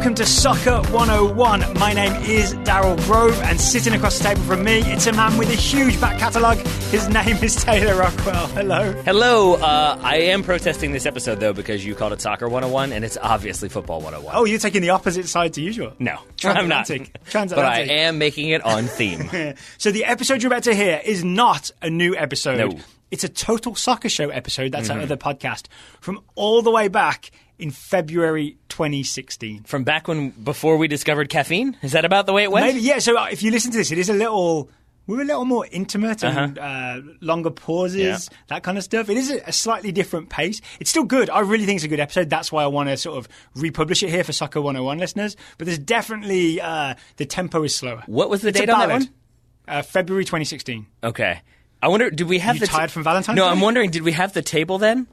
welcome to Soccer 101. My name is Daryl Grove, and sitting across the table from me, it's a man with a huge back catalogue. His name is Taylor Rockwell. Hello. Hello. I am protesting this episode, though, because you called it Soccer 101, and it's obviously Football 101. Oh, you're taking the opposite side to usual? No, I'm not. Transatlantic. But I am making it on theme. So the episode you're about to hear is not a new episode. No. It's a Total Soccer Show episode. That's our other podcast from all the way back in February 2016. From back before we discovered caffeine? Is that about the way it went? Maybe, yeah. So if you listen to this, it is we're a little more intimate and longer pauses, that kind of stuff. It is a slightly different pace. It's still good. I really think it's a good episode. That's why I want to sort of republish it here for Soccer 101 listeners. But there's definitely, the tempo is slower. What was the date on that one? February 2016. Okay. I wonder, did we have you tired from Valentine's No, Day? I'm wondering, did we have the table then?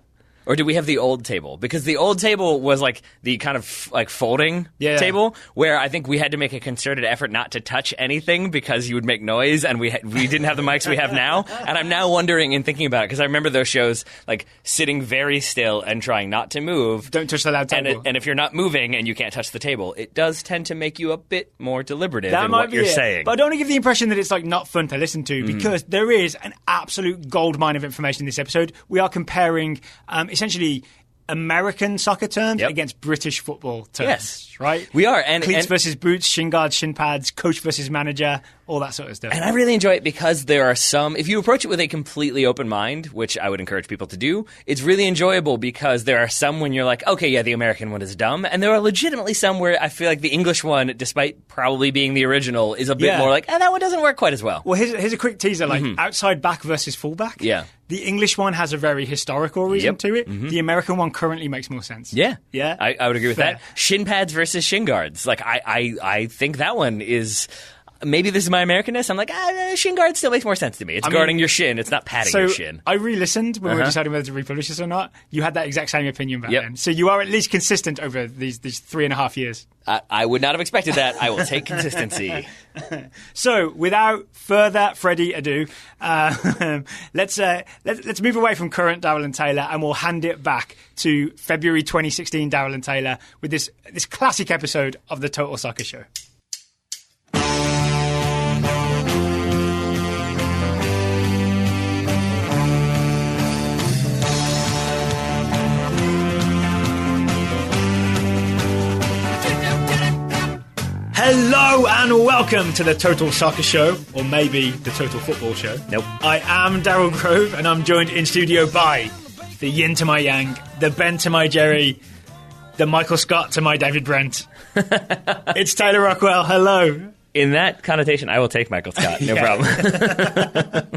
Or did we have the old table? Because the old table was like the kind of like folding table where I think we had to make a concerted effort not to touch anything because you would make noise, and we didn't have the mics we have now. And I'm now wondering and thinking about it because I remember those shows like sitting very still and trying not to move. Don't touch the loud table. And if you're not moving and you can't touch the table, it does tend to make you a bit more deliberative in what you're saying. But I don't want to give the impression that it's like not fun to listen to because there is an absolute goldmine of information in this episode. We are comparing essentially American soccer terms against British football terms. Yes. Right? We are. And Cleats versus boots, Shinguards, Shinpads, coach versus manager, all that sort of stuff. And I really enjoy it because there are some, if you approach it with a completely open mind, which I would encourage people to do, it's really enjoyable because there are some when you're like, okay, yeah, the American one is dumb. And there are legitimately some where I feel like the English one, despite probably being the original, is a bit more like, that one doesn't work quite as well. Well, here's a quick teaser, like outside back versus fullback. Yeah. The English one has a very historical reason to it. The American one currently makes more sense. Yeah. Yeah. I would agree with that. Shinpads versus Shinguards. Like, I think that one is... Maybe this is my Americanness. I'm like, Shinguard still makes more sense to me. It's guarding your shin. It's not patting your shin. I re-listened when we were deciding whether to republish this or not. You had that exact same opinion back then. So you are at least consistent over these 3.5 years. I would not have expected that. I will take consistency. So, without further Freddie ado, let's move away from current Daryl and Taylor, and we'll hand it back to February 2016 Daryl and Taylor with this classic episode of the Total Soccer Show. Hello and welcome to the Total Soccer Show, or maybe the Total Football Show. Nope. I am Daryl Grove, and I'm joined in studio by the yin to my yang, the Ben to my Jerry, the Michael Scott to my David Brent. It's Taylor Rockwell. Hello. In that connotation, I will take Michael Scott. No problem.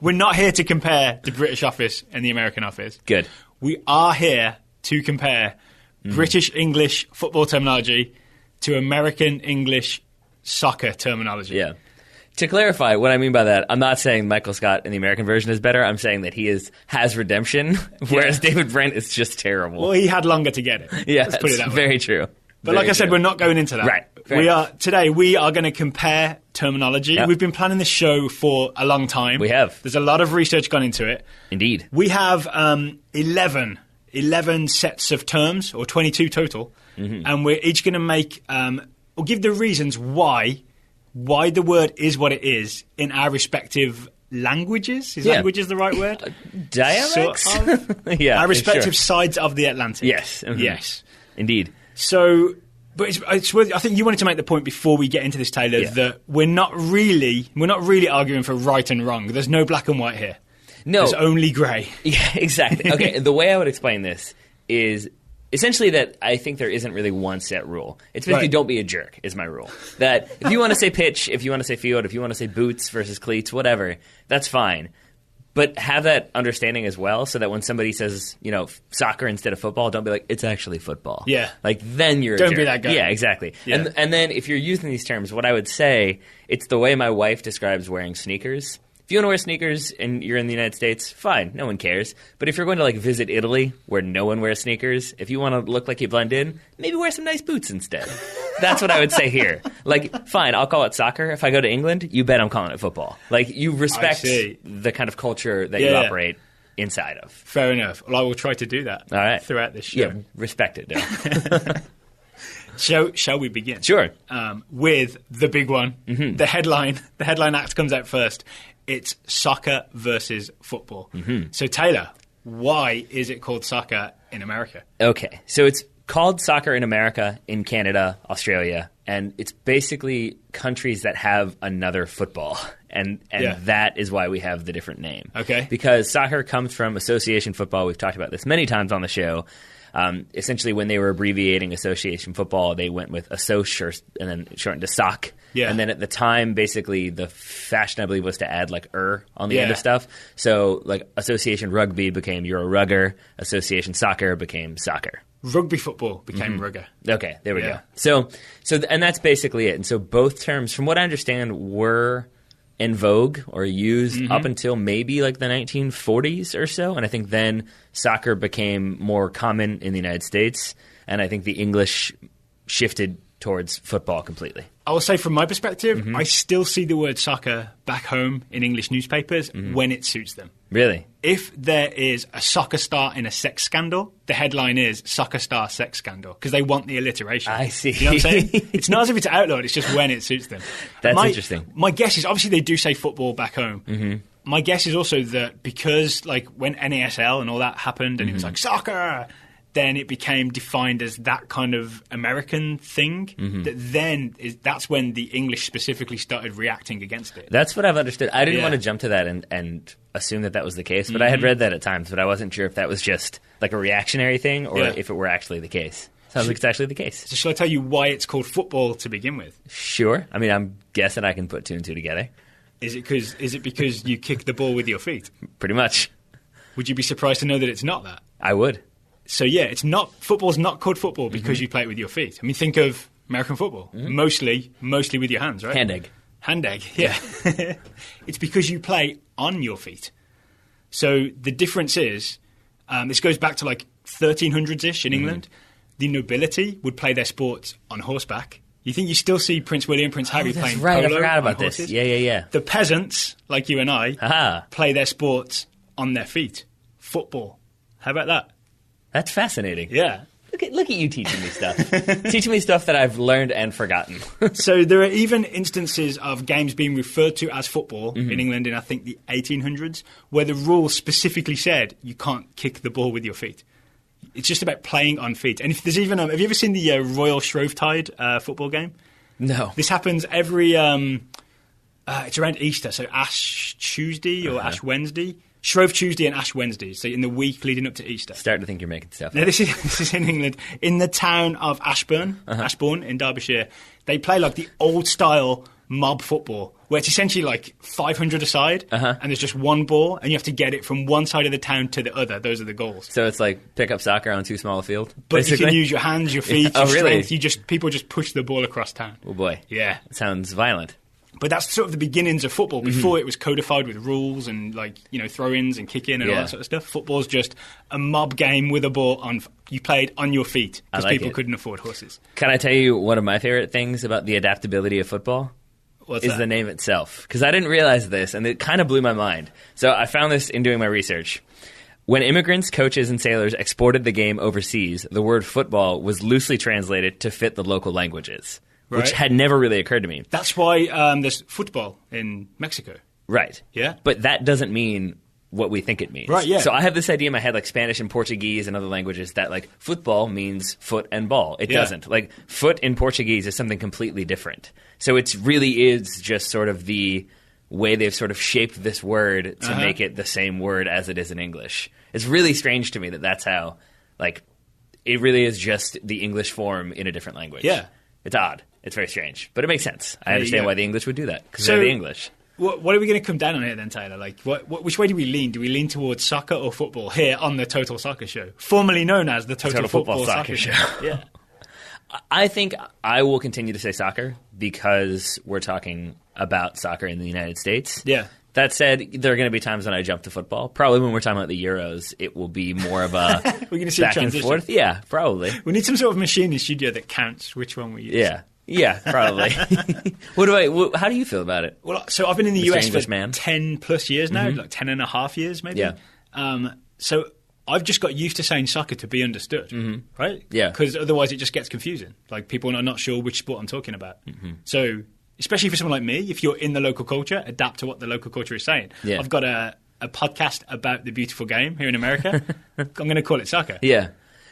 We're not here to compare the British office and the American office. Good. We are here to compare British English football terminology to American English soccer terminology. Yeah. To clarify, what I mean by that, I'm not saying Michael Scott in the American version is better. I'm saying that he has redemption, whereas David Brent is just terrible. Well, he had longer to get it. Yeah, let's put it that way. Very true. But like I said, we're not going into that. Right. Today we are going to compare terminology. Yep. We've been planning this show for a long time. We have. There's a lot of research gone into it. Indeed. We have 11 sets of terms, or 22 total, and we're each going to make or give the reasons why the word is what it is in our respective languages. Is languages the right word? Dialects? Sort of. Yeah. Our respective sides of the Atlantic. Yes. Yes. Indeed. So, but it's worth, I think you wanted to make the point before we get into this, Taylor, that we're not really arguing for right and wrong. There's no black and white here. No. There's only grey. Yeah, exactly. Okay, the way I would explain this is essentially that I think there isn't really one set rule. It's basically don't be a jerk is my rule. That if you want to say pitch, if you want to say field, if you want to say boots versus cleats, whatever, that's fine. But have that understanding as well so that when somebody says, soccer instead of football, don't be like, it's actually football. Yeah. Like, then you're a jerk. jerk. Don't be that guy. Yeah, exactly. Yeah. And then if you're using these terms, what I would say, it's the way my wife describes wearing sneakers. If you want to wear sneakers and you're in the United States, fine, no one cares. But if you're going to visit Italy where no one wears sneakers, if you want to look like you blend in, maybe wear some nice boots instead. That's what I would say here. Fine, I'll call it soccer. If I go to England, you bet I'm calling it football. You respect the kind of culture that you operate inside of. Fair enough. Well, I will try to do that throughout this show. Yeah, respect it, though. Shall we begin? Sure. With the big one. Mm-hmm. The headline act comes out first. It's soccer versus football. Mm-hmm. So, Taylor, why is it called soccer in America? Okay, so it's called soccer in America, in Canada, Australia, and it's basically countries that have another football, and that is why we have the different name. Okay. Because soccer comes from association football. We've talked about this many times on the show. Essentially, when they were abbreviating association football, they went with assoc and then shortened to soc. Yeah. And then at the time, basically, the fashion, I believe, was to add, like, on the end of stuff. So, like, association rugby became you're a rugger. Association soccer became soccer. Rugby football became rugger. Okay, there we go. So, and that's basically it. And so both terms, from what I understand, were in vogue or used up until maybe like the 1940s or so. And I think then soccer became more common in the United States. And I think the English shifted towards football completely. I will say from my perspective, I still see the word soccer back home in English newspapers when it suits them. Really? If there is a soccer star in a sex scandal, the headline is soccer star sex scandal because they want the alliteration. I see. You know what I'm saying? It's not as if it's outlawed, it's just when it suits them. That's interesting. My guess is, obviously they do say football back home. My guess is also that because like when NASL and all that happened and it was like soccer, then it became defined as that kind of American thing. That's when the English specifically started reacting against it. That's what I've understood. I didn't want to jump to that and assume that was the case, but I had read that at times, but I wasn't sure if that was just like a reactionary thing or if it were actually the case. Sounds like it's actually the case. So shall I tell you why it's called football to begin with? Sure. I mean, I'm guessing I can put two and two together. Is it because you kick the ball with your feet? Pretty much. Would you be surprised to know that it's not that? I would. So yeah, football's not called football because you play it with your feet. I mean, think of American football, mostly with your hands, right? Hand egg, yeah. It's because you play on your feet. So the difference is, this goes back to like 1300s-ish in England. The nobility would play their sports on horseback. You think you still see Prince William, Prince Harry playing polo I forgot about horses? this. Yeah. The peasants, like you and I, play their sports on their feet. Football. How about that? That's fascinating. Yeah. Look at you teaching me stuff. Teaching me stuff that I've learned and forgotten. So there are even instances of games being referred to as football in England in, I think, the 1800s, where the rules specifically said you can't kick the ball with your feet. It's just about playing on feet. And if there's even have you ever seen the Royal Shrovetide football game? No. This happens every it's around Easter, so Ash Tuesday or Ash Wednesday. Shrove Tuesday and Ash Wednesday, so in the week leading up to Easter. Starting to think you're making stuff up. Now, this is in England. In the town of Ashbourne in Derbyshire, they play like the old-style mob football, where it's essentially like 500 aside, and there's just one ball, and you have to get it from one side of the town to the other. Those are the goals. So it's like pick-up soccer on too small a field, but basically? You can use your hands, your feet, your strength. Really? People just push the ball across town. Oh, boy. Yeah. It sounds violent. But that's sort of the beginnings of football. Before it was codified with rules and throw-ins and kick-in and all that sort of stuff. Football's just a mob game with a ball on. You played on your feet because people couldn't afford horses. Can I tell you one of my favorite things about the adaptability of football? What's is that? The name itself. Because I didn't realize this, and it kind of blew my mind. So I found this in doing my research. When immigrants, coaches, and sailors exported the game overseas, the word football was loosely translated to fit the local languages. Right. Which had never really occurred to me. That's why there's football in Mexico. Right. Yeah. But that doesn't mean what we think it means. Right, yeah. So I have this idea in my head, like Spanish and Portuguese and other languages, that like football means foot and ball. It doesn't. Like foot in Portuguese is something completely different. So it really is just sort of the way they've sort of shaped this word to make it the same word as it is in English. It's really strange to me that that's how, like, it really is just the English form in a different language. Yeah. It's odd. It's very strange, but it makes sense. I understand why the English would do that, because they're the English. What are we going to come down on here then, Tyler? Like, which way do we lean? Do we lean towards soccer or football here on the Total Soccer Show, formerly known as the Total Football Soccer Show? Yeah. I think I will continue to say soccer because we're talking about soccer in the United States. Yeah. That said, there are going to be times when I jump to football. Probably when we're talking about the Euros, it will be more of a we're going to see back and forth. Yeah, probably. We need some sort of machine in studio that counts which one we use. Yeah, probably. How do you feel about it? Well, so I've been in the US for 10 plus years now, like 10 and a half years maybe. Yeah. So I've just got used to saying soccer to be understood, right? Yeah. Because otherwise it just gets confusing. Like, people are not sure which sport I'm talking about. So, especially for someone like me, if you're in the local culture, adapt to what the local culture is saying. Yeah. I've got a podcast about the beautiful game here in America. I'm going to call it soccer. Yeah.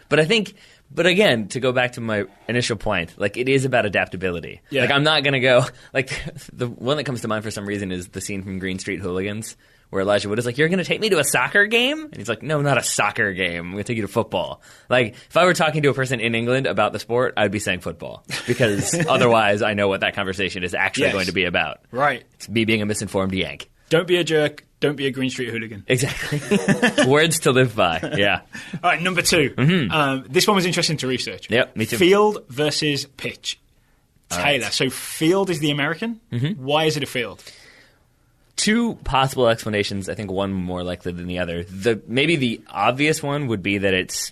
But again, to go back to my initial point, like, it is about adaptability. Yeah. Like, I'm not going to go, like, the one that comes to mind for some reason is the scene from Green Street Hooligans, where Elijah Wood is like, you're going to take me to a soccer game? And he's like, no, not a soccer game. I'm going to take you to football. Like, if I were talking to a person in England about the sport, I'd be saying football. Because otherwise, I know what that conversation is actually going to be about. Right. It's me being a misinformed Yank. Don't be a jerk. Don't be a Green Street hooligan. Exactly. Words to live by. Yeah. All right, number 2. This one was interesting to research. Yep, me too. Field versus pitch. Taylor. Right. So field is the American. Why is it a field? Two possible explanations. I think one more likely than the other. Maybe the obvious one would be that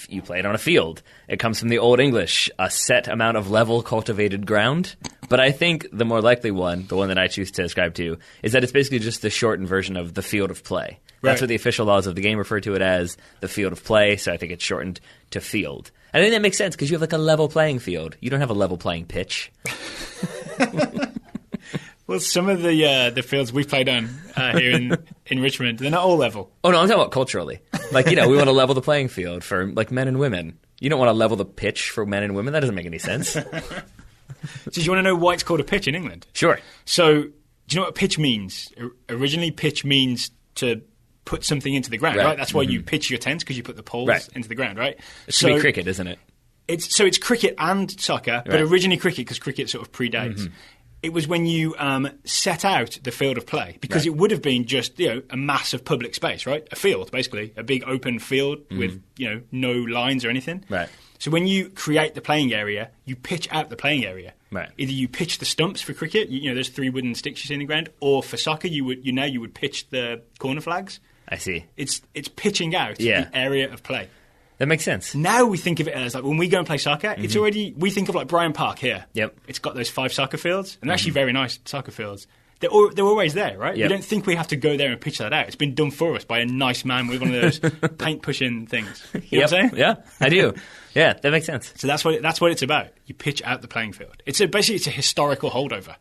you play it on a field. It comes from the Old English, a set amount of level cultivated ground. But I think the more likely one, the one that I choose to ascribe to, is that it's basically just the shortened version of the field of play. That's what the official laws of the game refer to it as, the field of play, so I think it's shortened to field. And I think that makes sense, because you have like a level playing field. You don't have a level playing pitch. Well, some of the fields we played on here in Richmond, they're not all level. Oh, no, I'm talking about culturally. Like, we want to level the playing field for, like, men and women. You don't want to level the pitch for men and women. That doesn't make any sense. So do you want to know why it's called a pitch in England? Sure. So do you know what pitch means? Originally, pitch means to put something into the ground, right? That's why you pitch your tents, because you put the poles into the ground, right? It should be cricket, isn't it? It's cricket and soccer, but originally cricket, because cricket sort of predates. It was when you set out the field of play, because it would have been just a mass of public space, right? A field, basically, a big open field with no lines or anything. Right. So when you create the playing area, you pitch out the playing area. Right. Either you pitch the stumps for cricket, there's 3 wooden sticks you see in the ground, or for soccer, you would pitch the corner flags. I see. It's pitching out the area of play. That makes sense. Now we think of it as, like, when we go and play soccer, it's already, we think of like Bryant Park here. Yep. It's got those 5 soccer fields, and they're actually very nice soccer fields. They're always there, right? Yep. We don't think we have to go there and pitch that out. It's been done for us by a nice man with one of those paint-pushing things. You know what I'm saying? Yeah, I do. Yeah, that makes sense. So that's what it's about. You pitch out the playing field. Basically it's a historical holdover.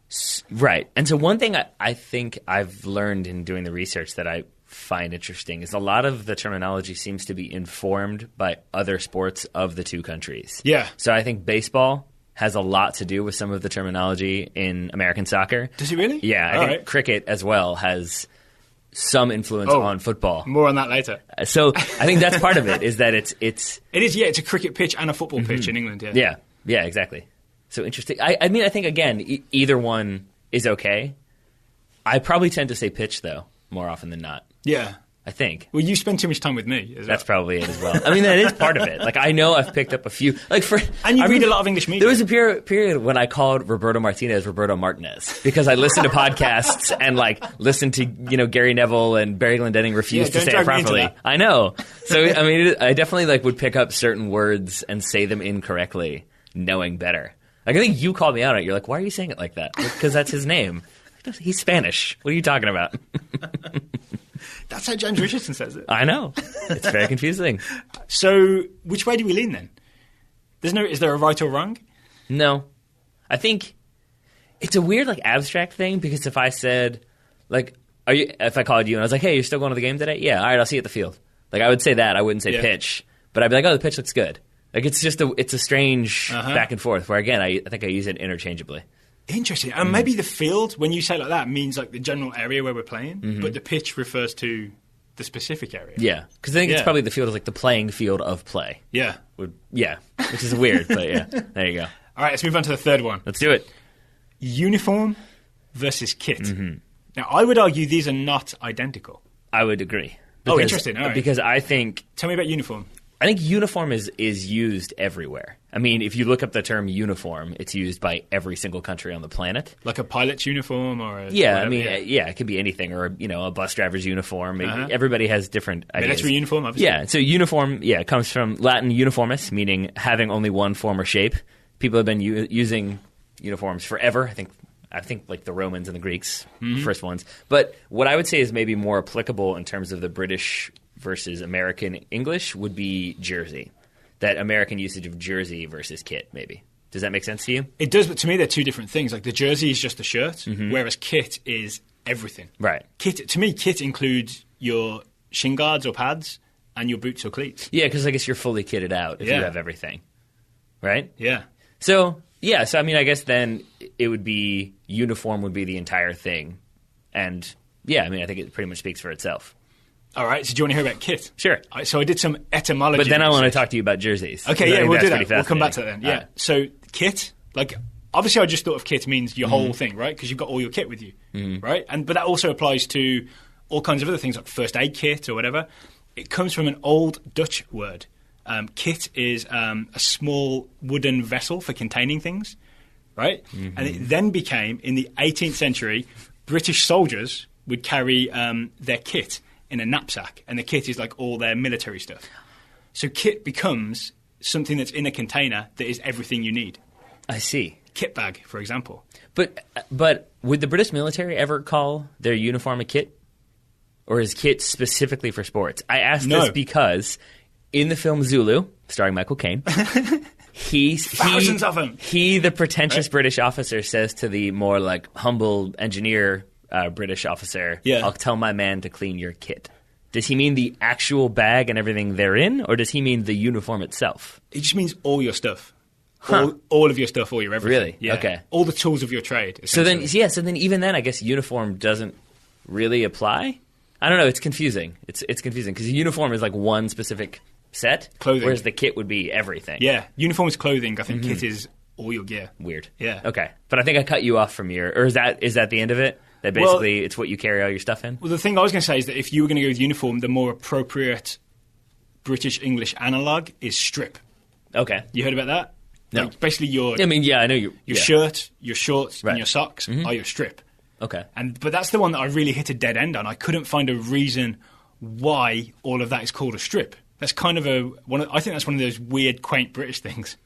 Right. And so one thing I think I've learned in doing the research that I find interesting is a lot of the terminology seems to be informed by other sports of the two countries. Yeah. So I think baseball has a lot to do with some of the terminology in American soccer. Does it really? Yeah. I think cricket as well has some influence on football. More on that later. So I think that's part of it, is that it's it's a cricket pitch and a football pitch in England, Yeah, exactly. So interesting. I mean, I think, again, either one is okay. I probably tend to say pitch, though, more often than not. Yeah. I think. Well, you spend too much time with me. That's probably it as well. I mean, that is part of it. Like, I know I've picked up a few. And you read a lot of English media. There was a period when I called Roberto Martinez Roberto Martinez, because I listened to podcasts and, listened to, Gary Neville and Barry Glendenning refuse to say it properly. I know. So, I mean, I definitely, would pick up certain words and say them incorrectly, knowing better. I think you called me out on it. You're like, why are you saying it like that? Because that's his name. He's Spanish. What are you talking about? That's how James Richardson says it. I know. It's very confusing. So, which way do we lean then? Is there a right or wrong? No. I think it's a weird, abstract thing, because if I said, if I called you and I was like, hey, you're still going to the game today? Yeah, all right, I'll see you at the field. I would say that. I wouldn't say pitch. But I'd be like, oh, the pitch looks good. It's just it's a strange back and forth, where, again, I think I use it interchangeably. Interesting. And maybe the field, when you say it like that, means the general area where we're playing, but the pitch refers to the specific area. Yeah, because I think it's probably the field is the playing field of play. Yeah. Which is weird, but yeah, there you go. All right, let's move on to the third one. Let's do it. Uniform versus kit. Now, I would argue these are not identical. I would agree. Because, interesting. All right. Because I think... Tell me about uniform. I think uniform is used everywhere. I mean, if you look up the term uniform, it's used by every single country on the planet. Like a pilot's uniform or a... it could be anything, or a bus driver's uniform. Everybody has different ideas. Military uniform, obviously. Yeah, so uniform, comes from Latin uniformis, meaning having only one form or shape. People have been using uniforms forever. I think the Romans and the Greeks, first ones. But what I would say is maybe more applicable in terms of the British versus American English would be jersey. That American usage of jersey versus kit, maybe. Does that make sense to you? It does, but to me they're two different things. Like the jersey is just the shirt, whereas kit is everything. Right. To me, kit includes your Shinguards or pads and your boots or cleats. Yeah, because I guess you're fully kitted out if you have everything. Right? Yeah. So I mean, I guess then it would be uniform would be the entire thing. And, I mean, I think it pretty much speaks for itself. All right, so do you want to hear about kit? Sure. All right, so I did some etymology. But then I want to talk to you about jerseys. Okay, yeah, we'll do that. We'll come back to that then. Yeah. So kit, like, obviously I just thought of kit means your whole thing, right? Because you've got all your kit with you, right? But that also applies to all kinds of other things like first aid kit or whatever. It comes from an old Dutch word. Kit is a small wooden vessel for containing things, right? And it then became, in the 18th century, British soldiers would carry their kit in a knapsack, and the kit is like all their military stuff. So kit becomes something that's in a container that is everything you need. I see. Kit bag, for example. But would the British military ever call their uniform a kit? Or is kit specifically for sports? I ask this because in the film Zulu, starring Michael Caine, thousands of them. He, the pretentious British officer, says to the more like humble engineer British officer, I'll tell my man to clean your kit. Does he mean the actual bag and everything therein, or does he mean the uniform itself? It just means all your stuff. All of your stuff, all your everything. Really? Yeah. Okay. All the tools of your trade. So then even then, I guess uniform doesn't really apply? I don't know. It's confusing. It's confusing because the uniform is like one specific set, clothing, whereas the kit would be everything. Yeah, uniform is clothing. I think kit is all your gear. Weird. Yeah. Okay, but I think I cut you off from or is that the end of it? That basically it's what you carry all your stuff in? Well, the thing I was going to say is that if you were going to go with uniform, the more appropriate British English analogue is strip. Okay. You heard about that? No. Like basically I know your shirt, your shorts, right. and your socks are your strip. Okay. But that's the one that I really hit a dead end on. I couldn't find a reason why all of that is called a strip. That's kind of I think that's one of those weird, quaint British things.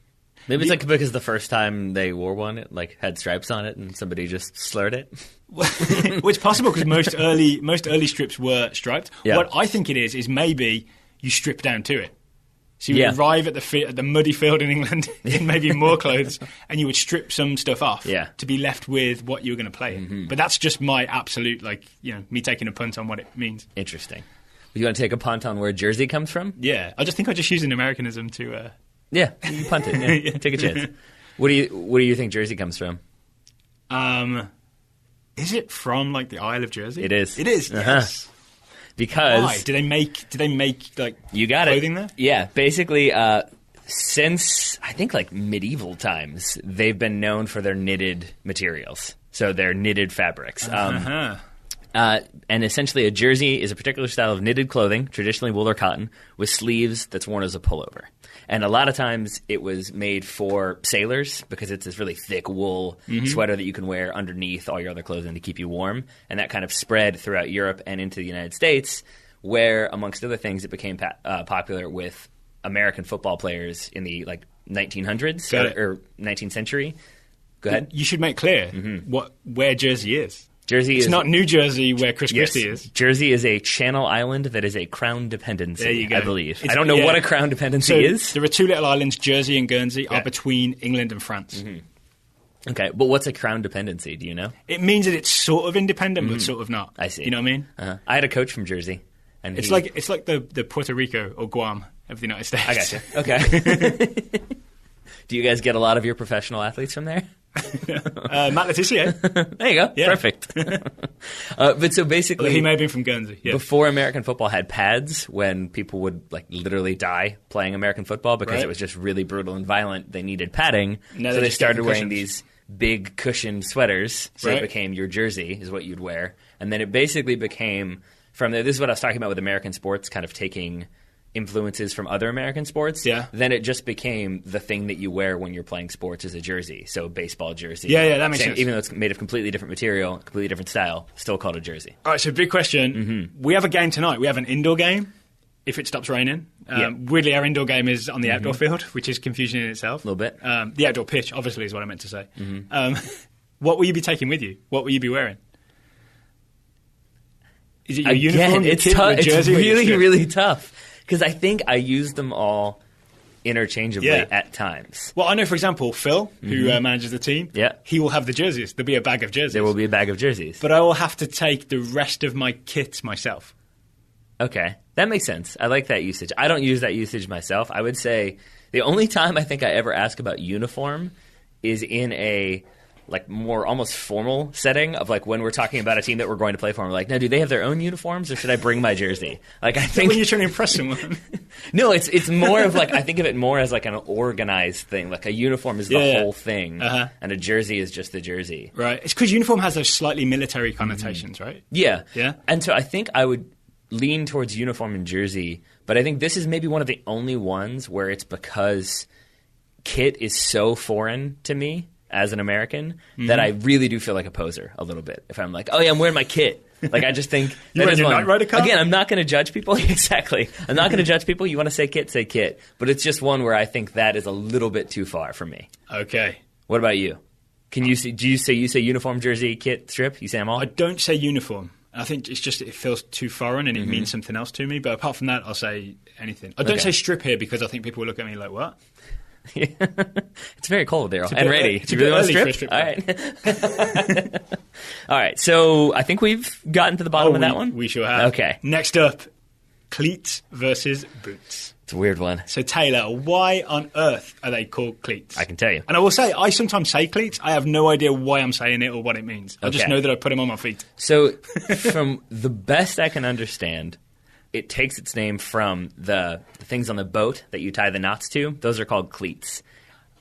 Maybe it's like because the first time they wore one, it like had stripes on it, and somebody just slurred it. Well, it's possible because most early strips were striped. Yeah. What I think it is maybe you strip down to it. So you would arrive at the muddy field in England in maybe more clothes, and you would strip some stuff off to be left with what you were going to play in. But that's just my absolute, me taking a punt on what it means. Interesting. You want to take a punt on where jersey comes from? Yeah, I just use an Americanism to. Yeah, you punt it. Yeah. Take a chance. What do you think jersey comes from? Is it from like the Isle of Jersey? It is. It is. Yes. Because why? Do they make like you got clothing there? Yeah, basically since I think like medieval times, they've been known for their knitted materials. So they're knitted fabrics. And essentially a jersey is a particular style of knitted clothing, traditionally wool or cotton, with sleeves that's worn as a pullover. And a lot of times it was made for sailors because it's this really thick wool sweater that you can wear underneath all your other clothing to keep you warm. And that kind of spread throughout Europe and into the United States, where, amongst other things, it became popular with American football players in the 1900s or 19th century. Go ahead. You should make clear where Jersey is. It's not New Jersey where Chris Christie is. Jersey is a Channel island that is a crown dependency, there you go. I believe. I don't know what a crown dependency is. There are two little islands, Jersey and Guernsey, are between England and France. Okay, but what's a crown dependency? Do you know? It means that it's sort of independent, but sort of not. I see. You know what I mean? I had a coach from Jersey. And it's like the Puerto Rico or Guam of the United States. I gotcha. Okay. Do you guys get a lot of your professional athletes from there? Matt Letitia. There you go. Yeah. Perfect. But so basically, he may have been from Guernsey. Yeah. Before American football had pads, when people would literally die playing American football because it was just really brutal and violent, they needed padding. So they started wearing these big cushioned sweaters. So it became your jersey is what you'd wear, and then it basically became from there. This is what I was talking about with American sports, kind of taking influences from other American sports. Yeah. Then it just became the thing that you wear when you're playing sports as a jersey. So baseball jersey. Yeah, that makes sense. Even though it's made of completely different material, completely different style, still called a jersey. All right, so big question. We have a game tonight. We have an indoor game if it stops raining. Weirdly, our indoor game is on the outdoor field, which is confusing in itself. A little bit. The outdoor pitch, obviously, is what I meant to say. What will you be taking with you? What will you be wearing? Is it your uniform, your it's kit, tough. your jersey, It's or your really, strip? really tough because I think I use them all interchangeably Yeah. at times. Well, I know, for example, Phil, who manages the team, Yeah. he will have the jerseys. There'll be a bag of jerseys. There will be a bag of jerseys. But I will have to take the rest of my kit myself. Okay, that makes sense. I like that usage. I don't use that usage myself. I would say the only time I think I ever ask about uniform is in a like more almost formal setting of like when we're talking about a team that we're going to play for. And we're like, no, do they have their own uniforms or should I bring my jersey? Like I think When you're trying to impress someone. no, it's more of like I think of it more as like an organized thing. Like a uniform is the Yeah. whole thing, and a jersey is just the jersey. Right. It's because uniform has those slightly military connotations, right? Yeah, Yeah. And so I think I would lean towards uniform and jersey, but I think this is maybe one of the only ones where it's because kit is so foreign to me as an American that I really do feel like a poser a little bit. If I'm like, oh yeah, I'm wearing my kit. Like I just think You wearing your Knight Rider car? Again, I'm not going to judge people. Exactly. I'm not going to judge people. You want to say kit, say kit. But it's just one where I think that is a little bit too far for me. Okay. What about you? Do you say uniform, jersey, kit, strip? You say them all? I don't say uniform. I think it's just it feels too foreign and it means something else to me. But apart from that, I'll say anything. I don't Okay. say strip here because I think people will look at me like, what? It's very cold there and bit ready. it's a You really bit want early to strip? for a strip All right. All right. So I think we've gotten to the bottom of that one. We sure have. Okay. Next up, cleats versus boots. It's a weird one. So Taylor, why on earth are they called cleats? I can tell you. And I will say, I sometimes say cleats. I have no idea why I'm saying it or what it means. I just Okay. know that I put them on my feet. So from the best I can understand, it takes its name from the things on the boat that you tie the knots to. Those are called cleats.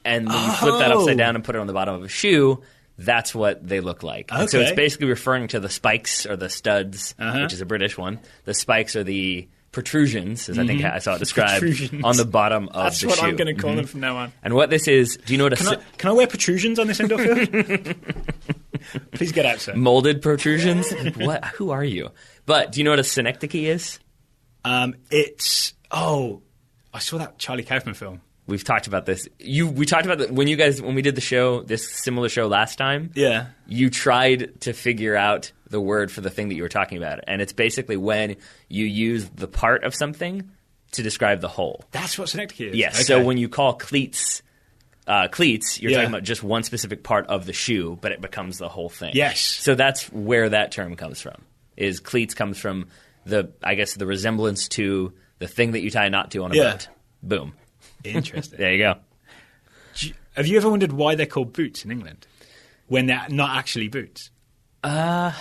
And when you flip that upside down and put it on the bottom of a shoe, that's what they look like. And so Okay. it's basically referring to the spikes or the studs, which is a British one. The spikes are the protrusions, as I think I saw it described, Protrusions. on the bottom of That's the what shoe. I'm going to call them from now on. And what this is, do you know what Can I wear protrusions on this indoor field? Please get out, sir. molded protrusions? What? Who are you? But do you know what a synecdoche is? I saw that Charlie Kaufman film. We've talked about this. We talked about that when we did the show, this similar show last time. Yeah. You tried to figure out the word for the thing that you were talking about, and it's basically when you use the part of something to describe the whole. That's what synecdoche is? Yes. Okay. So when you call cleats, you're Yeah. talking about just one specific part of the shoe, but it becomes the whole thing. Yes. So that's where that term comes from. Is cleats comes from the resemblance to the thing that you tie a knot to on a Yeah. boat. Boom. Interesting. There you go. Have you ever wondered why they're called boots in England when they're not actually boots? So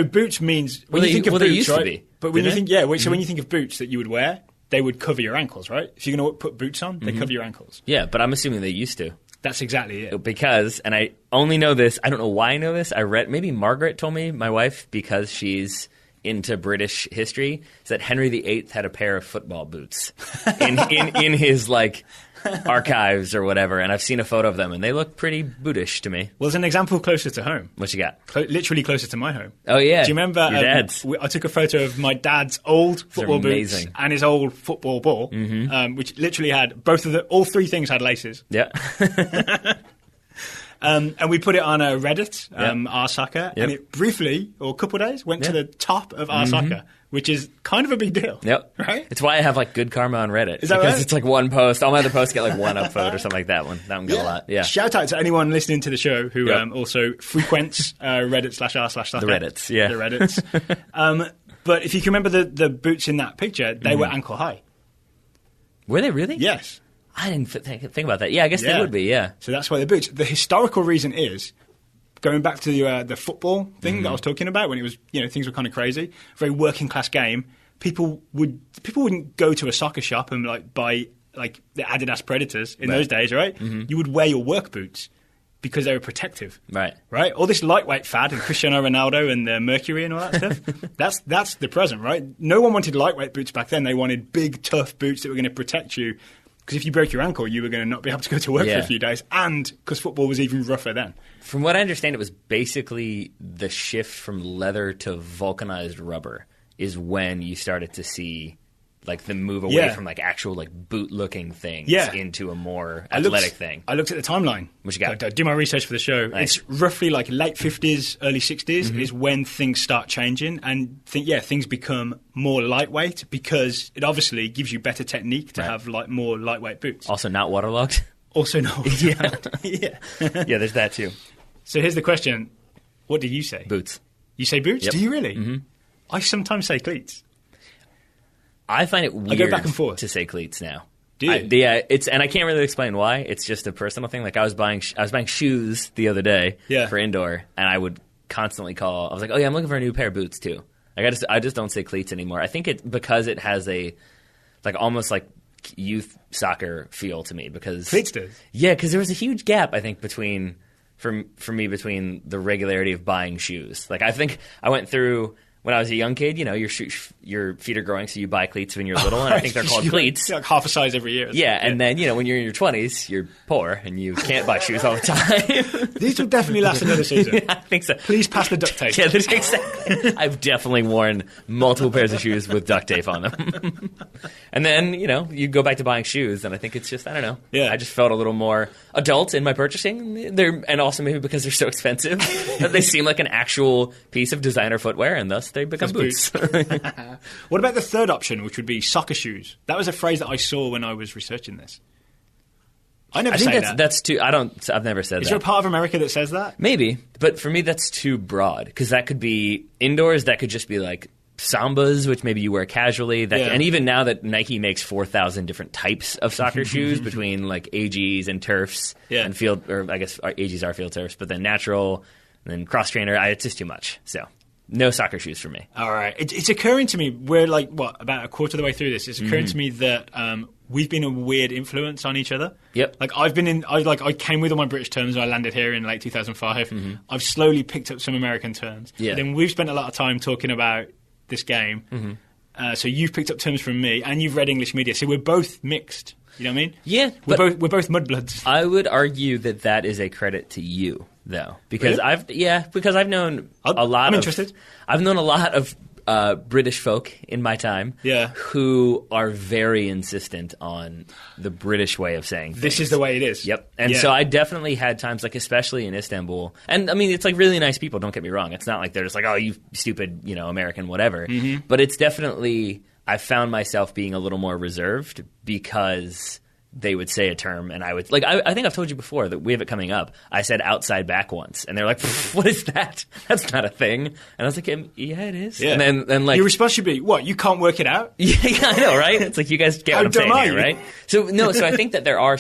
boots means when you think of they boots, used to right? be, But when didn't you they? think, so when you think of boots that you would wear, they would cover your ankles, right? If you're going to put boots on, they cover your ankles. Yeah, but I'm assuming they used to. That's exactly it. Because, and I only know this, I don't know why I know this, I read, maybe Margaret told me, my wife, because she's into British history, is that Henry VIII had a pair of football boots in his, like, archives or whatever, and I've seen a photo of them, and they look pretty bootish to me. Well, there's an example closer to home. What you got? Literally closer to my home. Oh, yeah. Do you remember? Your dad's? I took a photo of my dad's old football boots amazing. and his old football ball, which literally had all three things had laces. Yeah. And we put it on a Reddit, R Soccer, Yep. and it briefly, or a couple of days, went to the top of R Soccer, which is kind of a big deal. Yep. Right? It's why I have, like, good karma on Reddit. Is that because right? it's, like, one post. All my other posts get, like, one upvote or something like that one. That one got a lot. Yeah. Shout out to anyone listening to the show who Yep. also frequents Reddit/r/soccer. The Reddits, yeah. The Reddits. But if you can remember the boots in that picture, they were ankle high. Were they really? Yes. I didn't think about that. Yeah, I guess they would be, yeah. So that's why they're boots. The historical reason is, going back to the football thing that I was talking about, when it was, things were kind of crazy, very working class game, people wouldn't go to a soccer shop and buy the Adidas Predators in those days, right? You would wear your work boots because they were protective. Right. Right? All this lightweight fad and Cristiano Ronaldo and the Mercury and all that stuff, that's the present, right? No one wanted lightweight boots back then. They wanted big, tough boots that were going to protect you. Because if you broke your ankle, you were going to not be able to go to work for a few days. And because football was even rougher then. From what I understand, it was basically the shift from leather to vulcanized rubber is when you started to see like the move away from like actual like boot-looking things into a more athletic thing. I looked at the timeline. What you got? I do my research for the show. Nice. It's roughly like late 50s, early 60s is when things start changing, and things become more lightweight because it obviously gives you better technique to have like more lightweight boots. Also not waterlogged. Also not. Yeah, there's that too. So here's the question: what do you say? Boots. You say boots? Yep. Do you really? Mm-hmm. I sometimes say cleats. I find it weird I go back and forth. to say cleats now. Do you? And I can't really explain why. It's just a personal thing. Like I was buying shoes the other day for indoor, and I would constantly call. I was like, "Oh yeah, I'm looking for a new pair of boots too." Like I just don't say cleats anymore. I think it because it has a like almost like youth soccer feel to me because cleats does. Yeah, because there was a huge gap I think between for me between the regularity of buying shoes. Like I think I went through. When I was a young kid, you know, your feet are growing, so you buy cleats when you're little, and I think they're called cleats. Like half a size every year. Yeah, and then, you know, when you're in your 20s, you're poor, and you can't buy shoes all the time. These will definitely last another season. Yeah, I think so. Please pass the duct tape. Yeah, exactly. I've definitely worn multiple pairs of shoes with duct tape on them. And then, you know, you go back to buying shoes, and I think it's just, I don't know. Yeah. I just felt a little more adult in my purchasing. And also maybe because they're so expensive that they seem like an actual piece of designer footwear, and thus they become boots. What about the third option, which would be soccer shoes? That was a phrase that I saw when I was researching this. I think that's too. I've never said that. Is there a part of America that says that? Maybe, but for me that's too broad because that could be indoors. That could just be like Sambas, which maybe you wear casually. And even now that Nike makes 4,000 different types of soccer shoes between like AGs and turfs and field, or I guess AGs are field turfs, but then natural and then cross trainer. It's just too much. So. No soccer shoes for me. All right. It's occurring to me, we're like, about a quarter of the way through this, it's occurring to me that we've been a weird influence on each other. Yep. Like, I came with all my British terms when I landed here in late 2005. I've slowly picked up some American terms. Yeah. Then we've spent a lot of time talking about this game. So you've picked up terms from me, and you've read English media. So we're both mixed. You know what I mean? Yeah. We're both mudbloods. I would argue that is a credit to you. Though, because really? I've known a lot. I'm interested. I've known a lot of British folk in my time, who are very insistent on the British way of saying things. This is the way it is. Yep. And so I definitely had times, like especially in Istanbul, and I mean it's like really nice people. Don't get me wrong. It's not like they're just like, oh, you stupid, you know, American, whatever. But it's definitely I found myself being a little more reserved because. They would say a term, and I would like. I think I've told you before that we have it coming up. I said outside back once, and they're like, "What is that? That's not a thing." And I was like, "Yeah, it is." Yeah. And then like your response should be, "What? You can't work it out?" Yeah, I know, right? It's like you guys get what I'm saying here, right? So I think that there are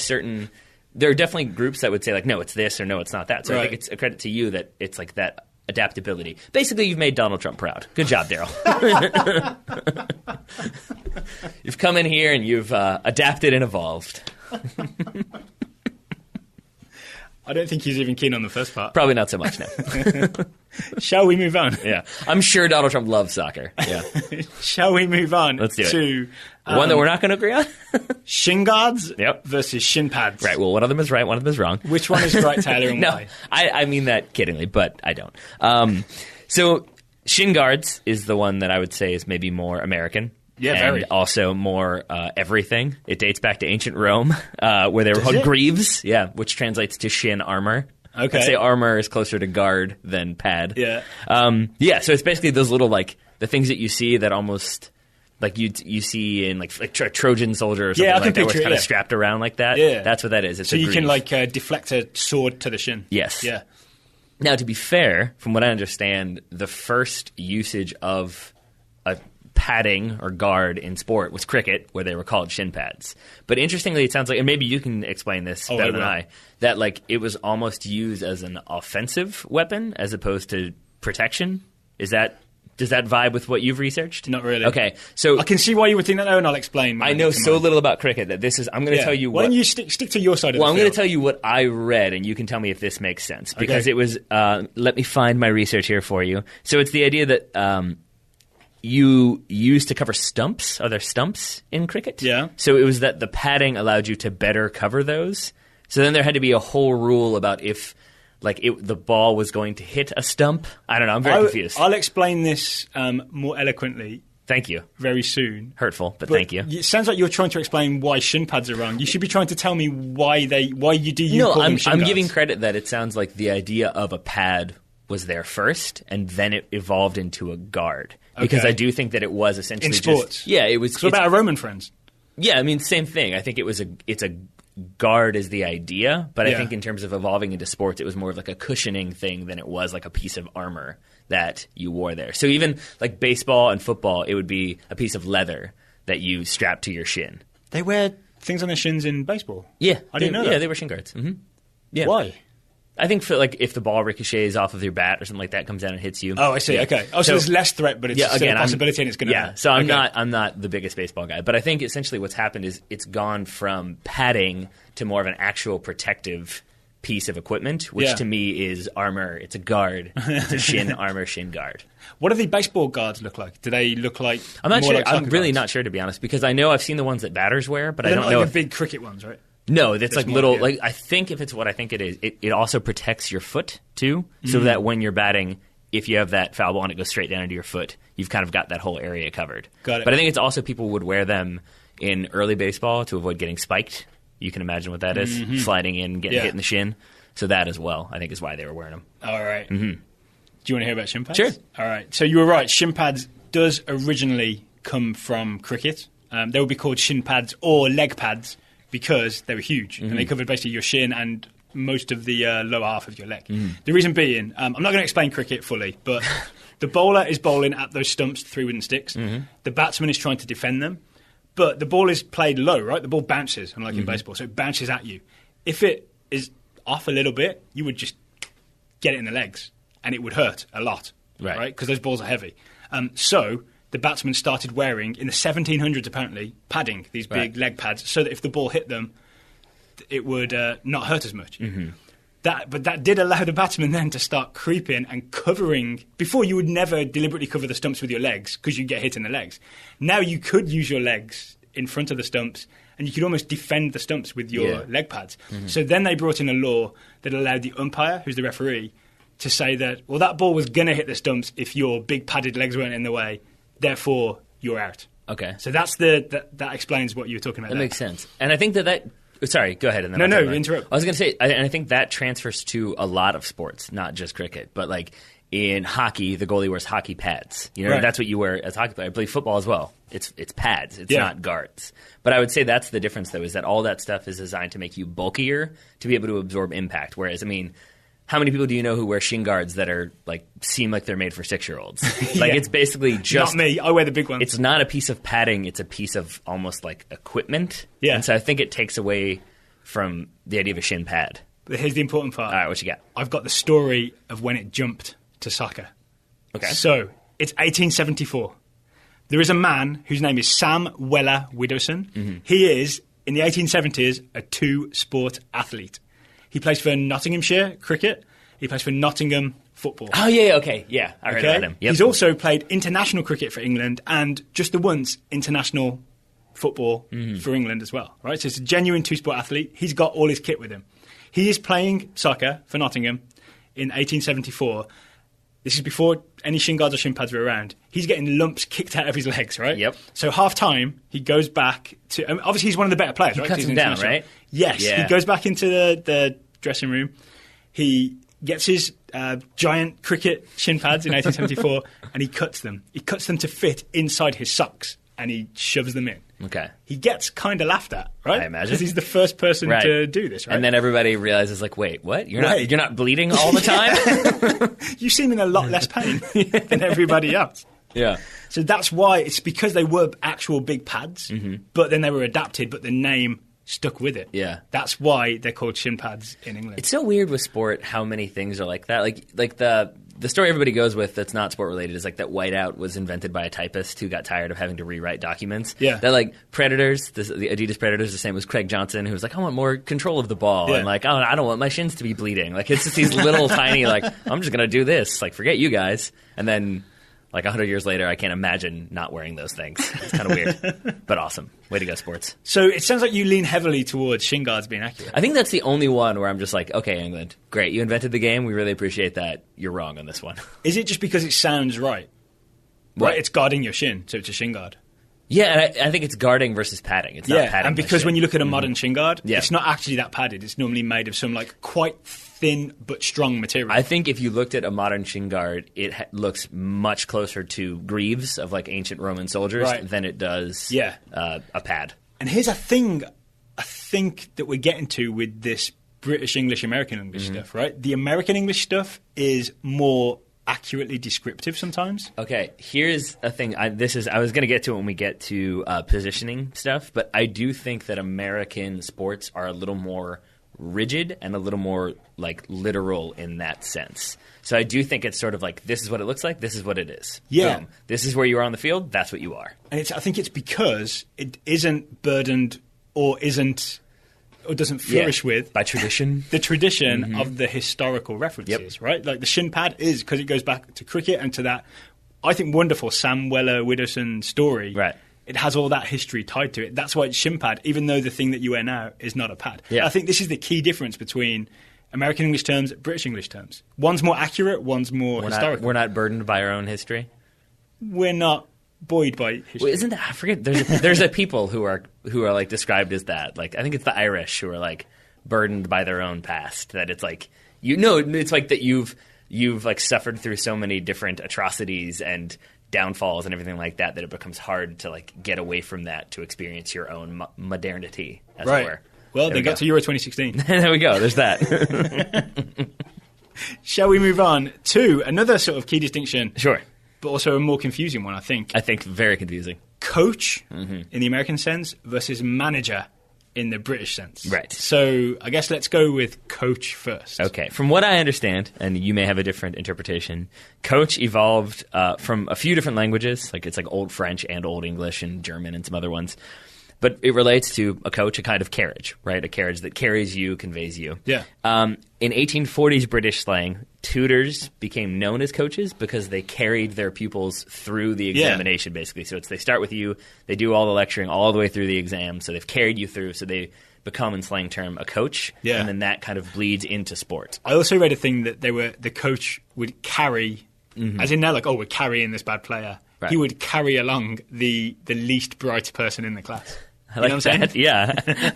definitely groups that would say like, "No, it's this," or "No, it's not that." So I think it's a credit to you that it's like that. Adaptability. Basically, you've made Donald Trump proud. Good job, Daryl. You've come in here and you've adapted and evolved. I don't think he's even keen on the first part. Probably not so much now. Shall we move on? Yeah. I'm sure Donald Trump loves soccer. Yeah. Shall we move on? Let's do it. To one that we're not going to agree on? Shinguards versus Shinpads. Right. Well, one of them is right, one of them is wrong. Which one is right, Taylor, and why? I mean that kiddingly, but I don't. So Shinguards is the one that I would say is maybe more American. Yeah, and very. Also more everything. It dates back to ancient Rome, where they were called greaves, which translates to shin armor. Okay. I'd say armor is closer to guard than pad. Yeah. So it's basically those little, like, the things that you see that almost, like, you see in, like a Trojan soldier or something like that, where it's kind of strapped around like that. Yeah. That's what that is. It's so a you greave. can, like, deflect a sword to the shin. Yes. Yeah. Now, to be fair, from what I understand, the first usage of a padding or guard in sport was cricket, where they were called shin pads. But interestingly, it sounds like, and maybe you can explain this better than I, that like it was almost used as an offensive weapon as opposed to protection. Does that vibe with what you've researched? Not really. Okay, so I can see why you would think that, though, and I'll explain. I know so little about cricket that this is. I'm going to tell you. Why don't you stick to your side of the field? Well, I'm going to tell you what I read, and you can tell me if this makes sense because it was. Let me find my research here for you. So it's the idea that. You used to cover stumps. Are there stumps in cricket? Yeah. So it was that the padding allowed you to better cover those. So then there had to be a whole rule about if, like, the ball was going to hit a stump. I don't know. I'm very confused. I'll explain this more eloquently. Thank you. very soon. Hurtful, but thank you. It sounds like you're trying to explain why shin pads are wrong. You should be trying to tell me why you call them shin I'm guards. giving credit that it sounds like the idea of a pad was there first, and then it evolved into a guard. Because Okay. I do think that it was essentially In sports? just... Yeah, it was... So what about our Roman friends? Yeah, I mean, same thing. I think it's a guard is the idea, but I Yeah. think in terms of evolving into sports, it was more of like a cushioning thing than it was like a piece of armor that you wore there. So even like baseball and football, it would be a piece of leather that you strap to your shin. They wear things on their shins in baseball. Yeah, I didn't know that. Yeah, they were shin guards. Mm-hmm. Yeah. Why? I think for like if the ball ricochets off of your bat or something like that, comes down and hits you. Oh, I see. Yeah. Okay. Oh, so there's less threat, but it's still a possibility, and it's going to. Yeah. So I'm not the biggest baseball guy, but I think essentially what's happened is it's gone from padding to more of an actual protective piece of equipment, which to me is armor. It's a guard. It's a shin armor, shin guard. What do the baseball guards look like? Do they look like? I'm not more sure. like I'm soccer really guards? not sure, to be honest, because I know I've seen the ones that batters wear, but They're I don't not know like if the big cricket ones, right? No, it's like more, little. yeah. Like I think if it's what I think it is, it also protects your foot too, so that when you're batting, if you have that foul ball and it goes straight down into your foot, you've kind of got that whole area covered. Got it. But I think it's also people would wear them in early baseball to avoid getting spiked. You can imagine what that is, sliding in, getting hit in the shin. So that as well, I think, is why they were wearing them. All right. Do you want to hear about shin pads? Sure. All right. So you were right. Shin pads does originally come from cricket. They would be called shin pads or leg pads because they were huge and they covered basically your shin and most of the lower half of your leg. The reason being, I'm not going to explain cricket fully, but the bowler is bowling at those stumps, 3 wooden sticks. The batsman is trying to defend them, but the ball is played low, right? The ball bounces, unlike in baseball, so it bounces at you. If it is off a little bit, you would just get it in the legs, and it would hurt a lot, right? Because those balls are heavy. So the batsmen started wearing, in the 1700s apparently, padding, these big leg pads, so that if the ball hit them, it would not hurt as much. But that did allow the batsman then to start creeping and covering. Before, you would never deliberately cover the stumps with your legs because you'd get hit in the legs. Now you could use your legs in front of the stumps, and you could almost defend the stumps with your leg pads. So then they brought in a law that allowed the umpire, who's the referee, to say that, well, that ball was going to hit the stumps if your big padded legs weren't in the way, therefore you're out. Okay. So that's that explains what you were talking about That there. makes sense. And I think that sorry, go ahead. And then No, I'll talk about it. interrupt. I was going to say, and I think that transfers to a lot of sports, not just cricket, but like in hockey, the goalie wears hockey pads. You know, that's what you wear as a hockey player. I believe football as well. It's pads. It's not guards. But I would say that's the difference, though, is that all that stuff is designed to make you bulkier to be able to absorb impact. Whereas, I mean, how many people do you know who wear shin guards that are like seem like they're made for 6-year-olds? Like it's basically just not me. I wear the big ones. It's not a piece of padding. It's a piece of almost like equipment. Yeah. And so I think it takes away from the idea of a shin pad. But here's the important part. All right, what you got? I've got the story of when it jumped to soccer. Okay. So it's 1874. There is a man whose name is Sam Weller Widdowson. He is, in the 1870s, a 2-sport athlete. He plays for Nottinghamshire cricket. He plays for Nottingham football. Oh, yeah, okay. Yeah, I heard about him. Yep. He's also played international cricket for England and just the once international football for England as well. Right, so it's a genuine 2-sport athlete. He's got all his kit with him. He is playing soccer for Nottingham in 1874. This is before any shin guards or shin pads were around. He's getting lumps kicked out of his legs, right? Yep. So half-time, he goes back to... obviously, he's one of the better players, right? Cuts He's him down, international. right? Yes. Yeah. He goes back into the dressing room. He gets his giant cricket shin pads in 1874, and he cuts them. He cuts them to fit inside his socks, and he shoves them in. Okay. He gets kind of laughed at, right? I imagine. Because he's the first person to do this, right? And then everybody realizes, like, wait, what? You're not bleeding all the time? You seem in a lot less pain than everybody else. Yeah. So that's why, it's because they were actual big pads, but then they were adapted, but the name stuck with it. Yeah. That's why they're called shin pads in England. It's so weird with sport how many things are like that. Like the story everybody goes with that's not sport related is like that whiteout was invented by a typist who got tired of having to rewrite documents. Yeah. That like Predators, the Adidas Predators, the same as Craig Johnson, who was like, I want more control of the ball. Yeah. And like, oh, I don't want my shins to be bleeding. Like it's just these little tiny like, I'm just going to do this. Like forget you guys. And then like 100 years later, I can't imagine not wearing those things. It's kind of weird, but awesome. Way to go, sports. So it sounds like you lean heavily towards shin guards being accurate. I think that's the only one where I'm just like, okay, England, great. You invented the game. We really appreciate that. You're wrong on this one. Is it just because it sounds right? right? It's guarding your shin, so it's a shin guard. Yeah, and I think it's guarding versus padding. It's not padding. And because when you look at a modern shin guard, Yeah. it's not actually that padded. It's normally made of some like quite thin but strong material. I think if you looked at a modern shin guard, it looks much closer to greaves of like ancient Roman soldiers than it does a pad. And here's a thing I think that we're getting to with this British English, American English stuff, right? The American English stuff is more accurately descriptive sometimes. Okay, here's a thing. I was going to get to it when we get to positioning stuff, but I do think that American sports are a little more rigid and a little more like literal in that sense. So I do think it's sort of like, this is what it looks like, this is what it is. Yeah. Boom. This is where you are on the field, that's what you are. And I think it's because it isn't burdened or doesn't flourish with by tradition. The tradition of the historical references, right? Like the shin pad is because it goes back to cricket and to that, I think, wonderful Sam Weller-Widdowson story. Right. It has all that history tied to it. That's why it's shin pad, even though the thing that you wear now is not a pad. Yeah. I think this is the key difference between American English terms, British English terms. One's more accurate, one's more historical. We're not burdened by our own history. We're not buoyed by history. Well, isn't that, I forget, there's a people who are like described as that. Like, I think it's the Irish who are like burdened by their own past. That it's like, it's like that you've like suffered through so many different atrocities and downfalls and everything like that it becomes hard to like get away from that to experience your own modernity, as it were. Well, they got to Euro 2016. There we go. There's that. Shall we move on to another sort of key distinction? Sure. But also a more confusing one, I think. Very confusing. Coach in the American sense versus manager in the British sense. Right. So I guess let's go with coach first. Okay. From what I understand, and you may have a different interpretation, coach evolved from a few different languages. Like it's like Old French and Old English and German and some other ones. But it relates to a coach, a kind of carriage, right? A carriage that carries you, conveys you. Yeah. In 1840s British slang, tutors became known as coaches because they carried their pupils through the examination, basically. So they start with you, they do all the lecturing all the way through the exam, so they've carried you through, so they become, in slang term, a coach, and then that kind of bleeds into sport. I also read a thing that the coach would carry, as in now, like, we're carrying this bad player. Right. He would carry along the least bright person in the class. I like that. Yeah,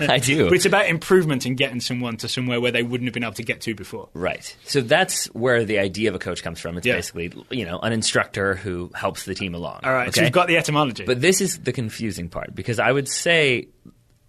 I do. But it's about improvement and getting someone to somewhere where they wouldn't have been able to get to before. Right. So that's where the idea of a coach comes from. It's basically, an instructor who helps the team along. All right, so you've got the etymology. But this is the confusing part, because I would say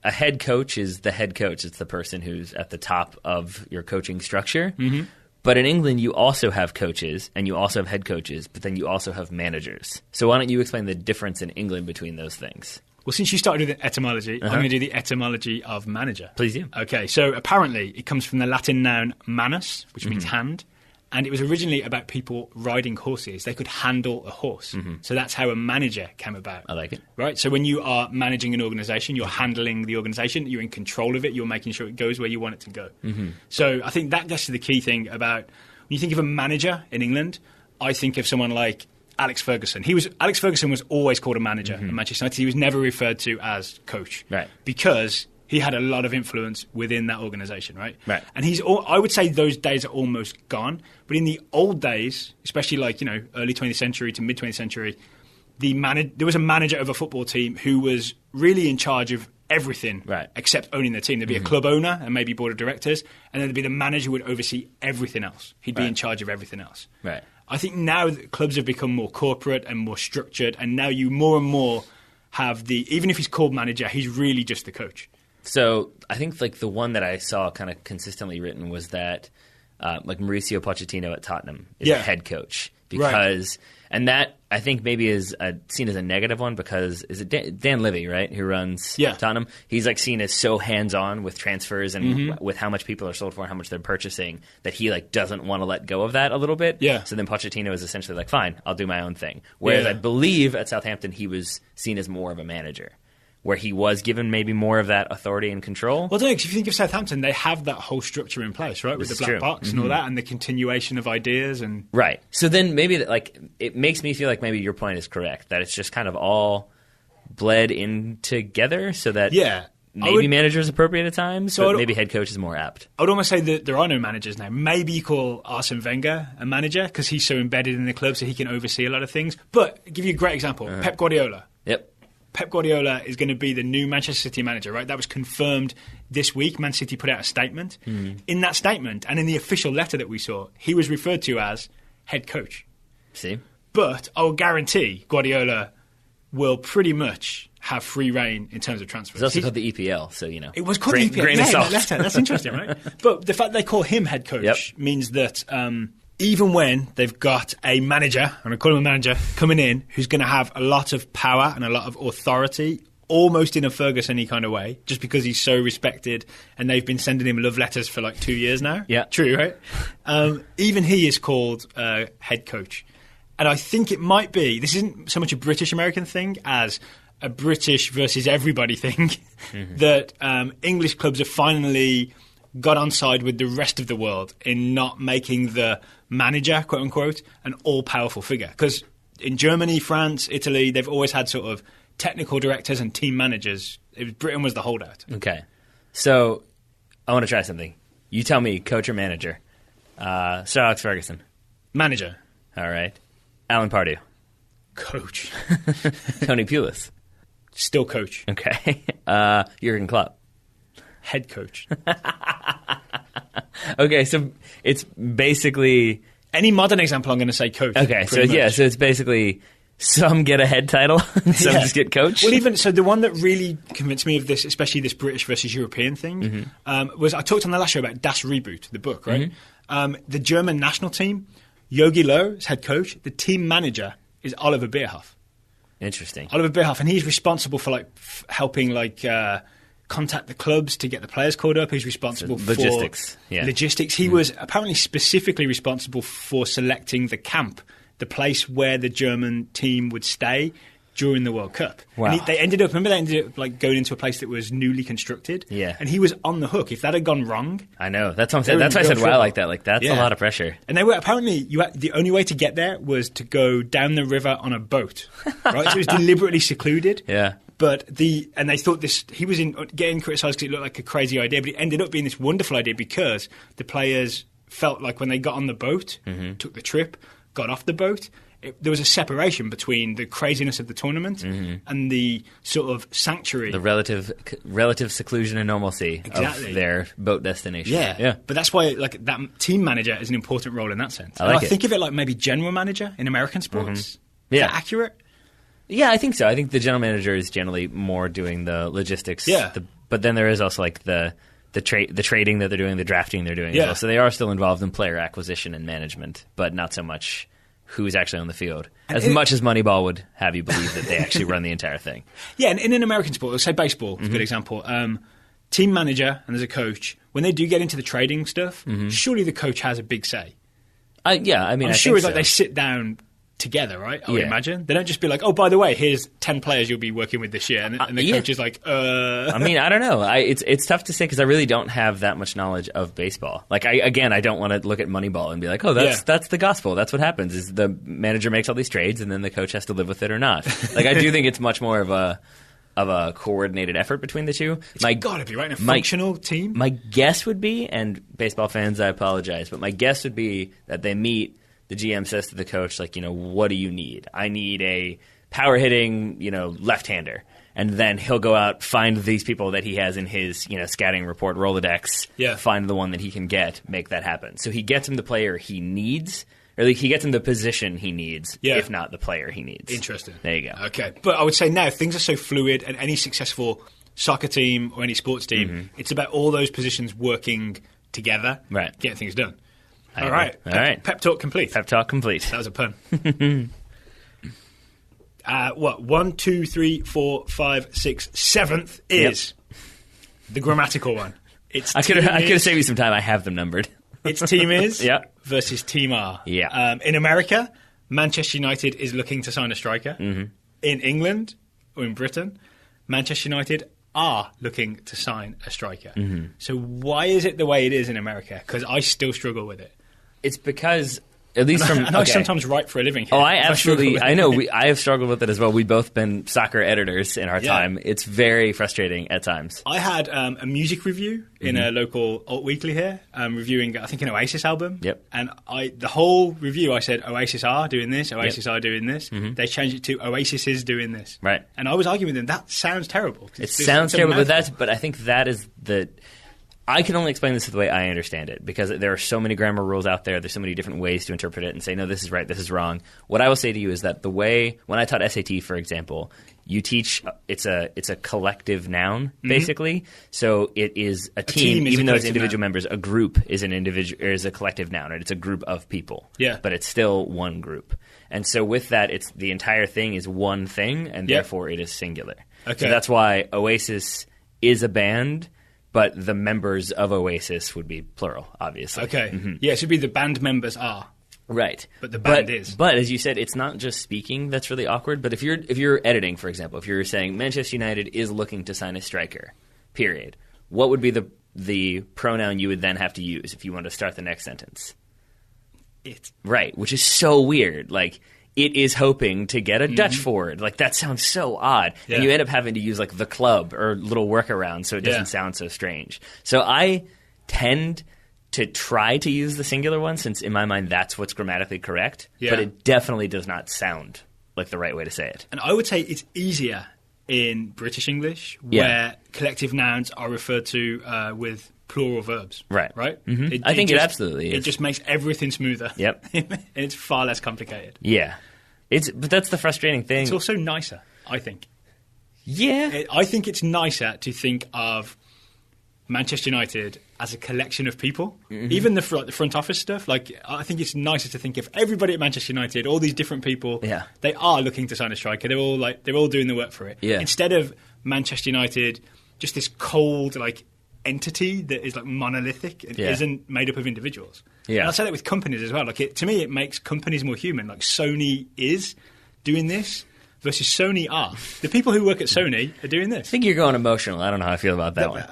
a head coach is the head coach. It's the person who's at the top of your coaching structure. Mm-hmm. But in England, you also have coaches, and you also have head coaches, but then you also have managers. So why don't you explain the difference in England between those things? Well, since you started with the etymology, I'm going to do the etymology of manager. Please do. Okay, so apparently it comes from the Latin noun manus, which means hand, and it was originally about people riding horses. They could handle a horse. So that's how a manager came about. I like it. Right? So when you are managing an organisation, you're handling the organisation, you're in control of it, you're making sure it goes where you want it to go. So I think that gets to the key thing about, when you think of a manager in England, I think of someone like Alex Ferguson. Alex Ferguson was always called a manager at Manchester United. He was never referred to as coach, right? Because he had a lot of influence within that organisation, right? Right. And I would say those days are almost gone. But in the old days, especially like early 20th century to mid 20th century, there was a manager of a football team who was really in charge of everything, right, except owning the team. There'd be a club owner and maybe board of directors, and then there'd be the manager who would oversee everything else. He'd be in charge of everything else. Right. I think now that clubs have become more corporate and more structured, and now you more and more have even if he's called manager, he's really just the coach. So I think like the one that I saw kind of consistently written was that like Mauricio Pochettino at Tottenham is a head coach because, and that I think maybe is seen as a negative one because is it Dan Levy, right, who runs Tottenham? He's like seen as so hands-on with transfers and with how much people are sold for and how much they're purchasing that he like doesn't want to let go of that a little bit. Yeah. So then Pochettino is essentially like, fine, I'll do my own thing. Whereas I believe at Southampton he was seen as more of a manager, where he was given maybe more of that authority and control. Well, if you think of Southampton, they have that whole structure in place, right, with the black box and all that, and the continuation of ideas and right. So then maybe like it makes me feel like maybe your point is correct, that it's just kind of all bled in together, so that maybe manager is appropriate at times, but maybe head coach is more apt. I would almost say that there are no managers now. Maybe you call Arsene Wenger a manager because he's so embedded in the club so he can oversee a lot of things. But I'll give you a great example. Pep Guardiola. Yep. Pep Guardiola is going to be the new Manchester City manager, right? That was confirmed this week. Man City put out a statement. In that statement and in the official letter that we saw, he was referred to as head coach. See? But I will guarantee Guardiola will pretty much have free reign in terms of transfers. It's also called the EPL, so, It was called the EPL. Grain of salt. That's interesting, right? But the fact they call him head coach means that even when they've got a manager, I'm going to call him a manager, coming in who's going to have a lot of power and a lot of authority, almost in a Ferguson-y kind of way, just because he's so respected and they've been sending him love letters for like 2 years now. Yeah. True, right? Even he is called head coach. And I think it might be, this isn't so much a British-American thing as a British versus everybody thing, that English clubs have finally got on side with the rest of the world in not making the manager, quote-unquote, an all-powerful figure. Because in Germany, France, Italy, they've always had sort of technical directors and team managers. Britain was the holdout. Okay. So I want to try something. You tell me, coach or manager? Sir Alex Ferguson. Manager. All right. Alan Pardew. Coach. Tony Pulis. Still coach. Okay. Jurgen Klopp. Head coach. Okay, so it's basically... Any modern example, I'm going to say coach. Okay, so it's basically some get a head title, some just get coach. Well, even so, the one that really convinced me of this, especially this British versus European thing, was I talked on the last show about Das Reboot, the book, right? The German national team, Jogi Löw is head coach. The team manager is Oliver Bierhoff. Interesting. Oliver Bierhoff, and he's responsible for helping contact the clubs to get the players called up. He's responsible for logistics. Yeah. Logistics. He was apparently specifically responsible for selecting the camp, the place where the German team would stay during the World Cup. Wow. And they ended up going into a place that was newly constructed. Yeah. And he was on the hook. If that had gone wrong... I know. That's what I'm saying. That's why I said, wow, like that. Like, that's a lot of pressure. And they were apparently... the only way to get there was to go down the river on a boat. Right? So it was deliberately secluded. Yeah. But they thought he was getting criticised because it looked like a crazy idea, but it ended up being this wonderful idea because the players felt like when they got on the boat, took the trip, got off the boat, there was a separation between the craziness of the tournament and the sort of sanctuary. The relative seclusion and normalcy of their boat destination. Yeah. But that's why that team manager is an important role in that sense. I think of it like maybe general manager in American sports. Is that accurate? Yeah, I think so. I think the general manager is generally more doing the logistics. Yeah. But then there is also the trading that they're doing, the drafting they're doing as well. So they are still involved in player acquisition and management, but not so much who's actually on the field. As much as Moneyball would have you believe that they actually run the entire thing. Yeah, and in an American sport, let's say baseball is a good example. Team manager and there's a coach. When they do get into the trading stuff, surely the coach has a big say. I'm sure it's like they sit down together, right? I would imagine. They don't just be like, oh, by the way, here's 10 players you'll be working with this year. And the coach is like, I mean, I don't know. It's tough to say because I really don't have that much knowledge of baseball. Like, I don't want to look at Moneyball and be like, oh, that's the gospel. That's what happens is the manager makes all these trades and then the coach has to live with it or not. Like, I do think it's much more of a coordinated effort between the two. It's got to be, right? In a functional team? My guess would be, and baseball fans, I apologize, but my guess would be that they meet. The GM says to the coach, what do you need? I need a power-hitting, left-hander. And then he'll go out, find these people that he has in his, scouting report, Rolodex, find the one that he can get, make that happen. So he gets him the player he needs, or he gets him the position he needs, if not the player he needs. Interesting. There you go. Okay. But I would say now, things are so fluid, and any successful soccer team or any sports team, it's about all those positions working together, getting things done. All right. Pep talk complete. Pep talk complete. That was a pun. 1, 2, 3, 4, 5, 6, 7th is the grammatical one. I could have saved you some time. I have them numbered. Its team is versus team are. Yeah. In America, Manchester United is looking to sign a striker. In England or in Britain, Manchester United are looking to sign a striker. So why is it the way it is in America? Because I still struggle with it. It's because At least and I sometimes write for a living here. Oh, I absolutely, I know. I have struggled with it as well. We've both been soccer editors in our time. It's very frustrating at times. I had a music review in a local alt weekly here, reviewing, I think, an Oasis album. Yep. And the whole review, I said, Oasis are doing this, Oasis are doing this. They changed it to Oasis is doing this. Right. And I was arguing with them, that sounds terrible. It sounds terrible, but I think that is the... I can only explain this the way I understand it, because there are so many grammar rules out there. There's so many different ways to interpret it and say, no, this is right, this is wrong. What I will say to you is that the way, when I taught SAT, for example, you teach, it's a collective noun, basically. So it is a team even though it's individual members. A group is a collective noun, right? It's a group of people. Yeah. But it's still one group. And so with that, it's the entire thing is one thing, and therefore it is singular. Okay. So that's why Oasis is a band, but the members of Oasis would be plural, obviously. Okay. Yeah, it should be the band members are. Right. But the band is. But as you said, it's not just speaking that's really awkward. But if you're editing, for example, if you're saying Manchester United is looking to sign a striker, period, what would be the pronoun you would then have to use if you want to start the next sentence? It. Right, which is so weird. Like, it is hoping to get a Dutch forward. Like, that sounds so odd. Yeah. And you end up having to use, like, the club or little workaround so it doesn't sound so strange. So I tend to try to use the singular one, since in my mind that's what's grammatically correct. Yeah. But it definitely does not sound like the right way to say it. And I would say it's easier in British English, where collective nouns are referred to with plural verbs. Right. Right? I think it absolutely is. It just makes everything smoother. Yep. And it's far less complicated. Yeah. But that's the frustrating thing. It's also nicer, I think. Yeah. I think it's nicer to think of Manchester United as a collection of people. Even the front office stuff. Like, I think it's nicer to think of everybody at Manchester United, all these different people. Yeah. They are looking to sign a striker. They're all doing the work for it. Yeah. Instead of Manchester United, just this cold, like, entity that is like monolithic and isn't made up of individuals. Yeah. And I say that with companies as well. Like, to me, it makes companies more human. Like, Sony is doing this versus Sony are. The people who work at Sony are doing this. I think you're going emotional. I don't know how I feel about that one.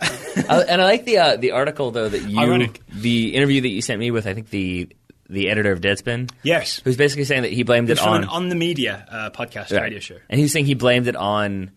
And I like the article, though, that you... Ironic. The interview that you sent me with, I think, the editor of Deadspin. Yes. Who's basically saying that he blamed it on... On the Media podcast radio show. And he's saying he blamed it on,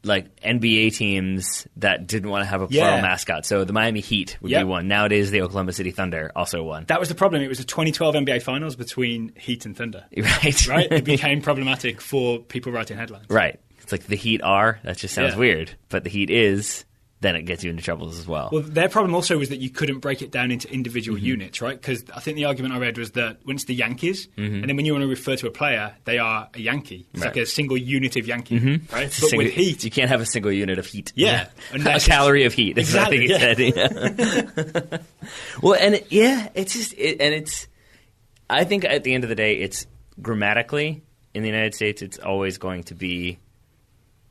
like, NBA teams that didn't want to have a plural mascot. So the Miami Heat would be one. Nowadays, the Oklahoma City Thunder also won. That was the problem. It was the 2012 NBA Finals between Heat and Thunder. Right. It became problematic for people writing headlines. Right. It's like the Heat are. That just sounds weird. But the Heat is... then it gets you into troubles as well. Well, their problem also was that you couldn't break it down into individual units, right? Because I think the argument I read was that when it's the Yankees, and then when you want to refer to a player, they are a Yankee. It's like a single unit of Yankee, right? But with heat... You can't have a single unit of heat. Yeah. A calorie of heat, is what I think he said. Yeah. Well, and it's just... it's... I think at the end of the day, it's grammatically, in the United States, it's always going to be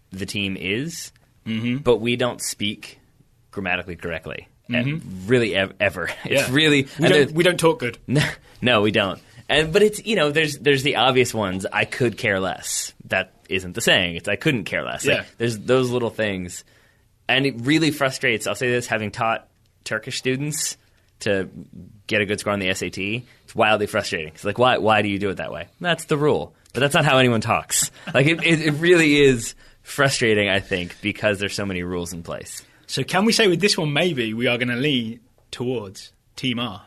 the team is... but we don't speak grammatically correctly, really ever. It's really we don't talk good. No, we don't. But it's there's the obvious ones. I could care less. That isn't the saying. It's I couldn't care less. Yeah. Like, there's those little things, and it really frustrates. I'll say this, having taught Turkish students to get a good score on the SAT, it's wildly frustrating. It's like why do you do it that way? That's the rule, but that's not how anyone talks. Like it really is. Frustrating, I think, because there's so many rules in place. So can we say with this one, maybe we are going to lean towards Team R?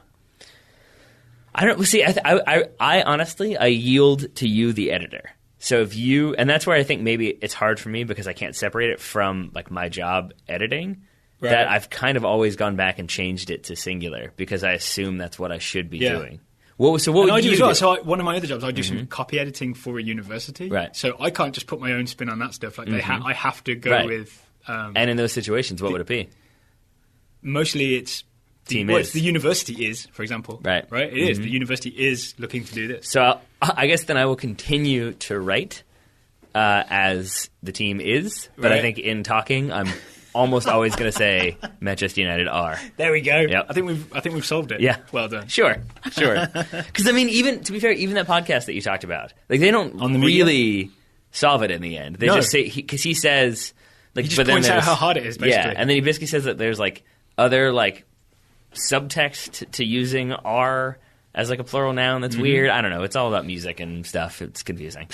I don't see. I honestly, I yield to you, the editor. So if you, and that's where I think maybe it's hard for me because I can't separate it from like my job editing. Right. That I've kind of always gone back and changed it to singular because I assume that's what I should be doing. What would you do? So one of my other jobs, I do some copy editing for a university. Right. So I can't just put my own spin on that stuff. Like I have to go with. And in those situations, what would it be? Mostly, it's the university is, for example. Right. It is the university is looking to do this. So I guess then I will continue to write as the team is, but I think in talking, I'm almost always going to say Manchester United are. There we go. Yep. I think we've solved it. Yeah. Well done. Sure. Because I mean, even to be fair, even that podcast that you talked about, like they don't really solve it in the end. They just say because he says like, he just points out how hard it is. Basically. Yeah, and then he basically says that there's like other like subtext to using our as like a plural noun. That's weird. I don't know. It's all about music and stuff. It's confusing.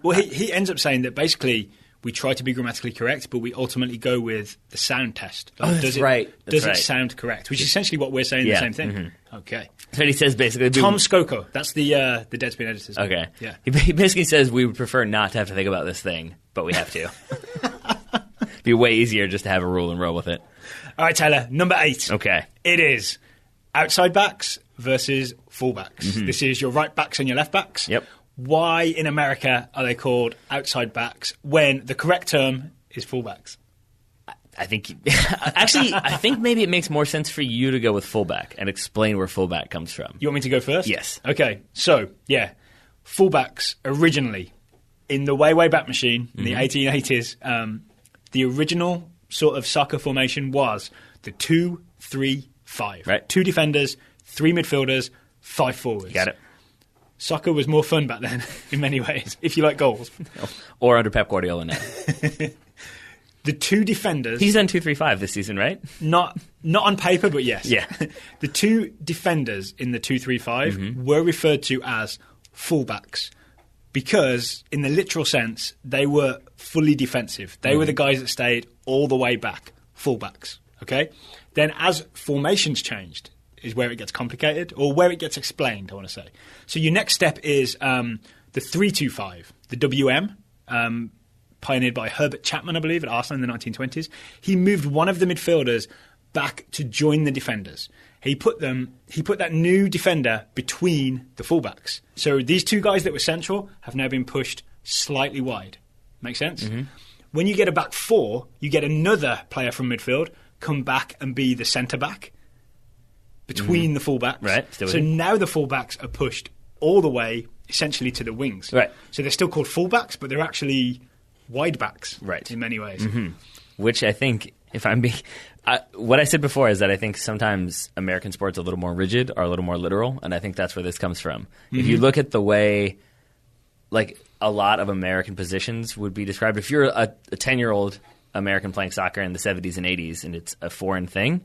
Well, he ends up saying that basically we try to be grammatically correct, but we ultimately go with the sound test. Like, that's right. Does it sound correct? Which is essentially what we're saying, the same thing. Okay. So he says basically... Tom Skoko. That's the Deadspin editors. Okay. Yeah. He basically says we would prefer not to have to think about this thing, but we have to. It'd be way easier just to have a rule and roll with it. All right, Taylor. Number 8. Okay. It is outside backs versus fullbacks. This is your right backs and your left backs. Yep. Why in America are they called outside backs when the correct term is fullbacks? I think I think maybe it makes more sense for you to go with fullback and explain where fullback comes from. You want me to go first? Yes. Okay. So, fullbacks originally in the way back machine in the 1880s, the original sort of soccer formation was the 2-3-5. Right. 2 defenders, 3 midfielders, 5 forwards. Got it. Soccer was more fun back then, in many ways, if you like goals. Or under Pep Guardiola now. The 2 defenders... He's done 2-3-5 this season, right? Not on paper, but yes. Yeah. The 2 defenders in the 2-3-5 were referred to as fullbacks because, in the literal sense, they were fully defensive. They were the guys that stayed all the way back, fullbacks. Okay? Then as formations changed is where it gets complicated, or where it gets explained, I want to say. So your next step is the 3-2-5, the WM, pioneered by Herbert Chapman, I believe, at Arsenal in the 1920s. He moved one of the midfielders back to join the defenders. He put that new defender between the fullbacks. So these 2 guys that were central have now been pushed slightly wide. Make sense? When you get a back 4, you get another player from midfield come back and be the centre back between the fullbacks. Right. So now the fullbacks are pushed all the way essentially to the wings. Right. So they're still called fullbacks, but they're actually wide backs, right, in many ways. Which I think, if I'm being... what I said before is that I think sometimes American sports are a little more rigid or a little more literal, and I think that's where this comes from. If you look at the way, like, a lot of American positions would be described, if you're a 10-year-old American playing soccer in the 70s and 80s and it's a foreign thing,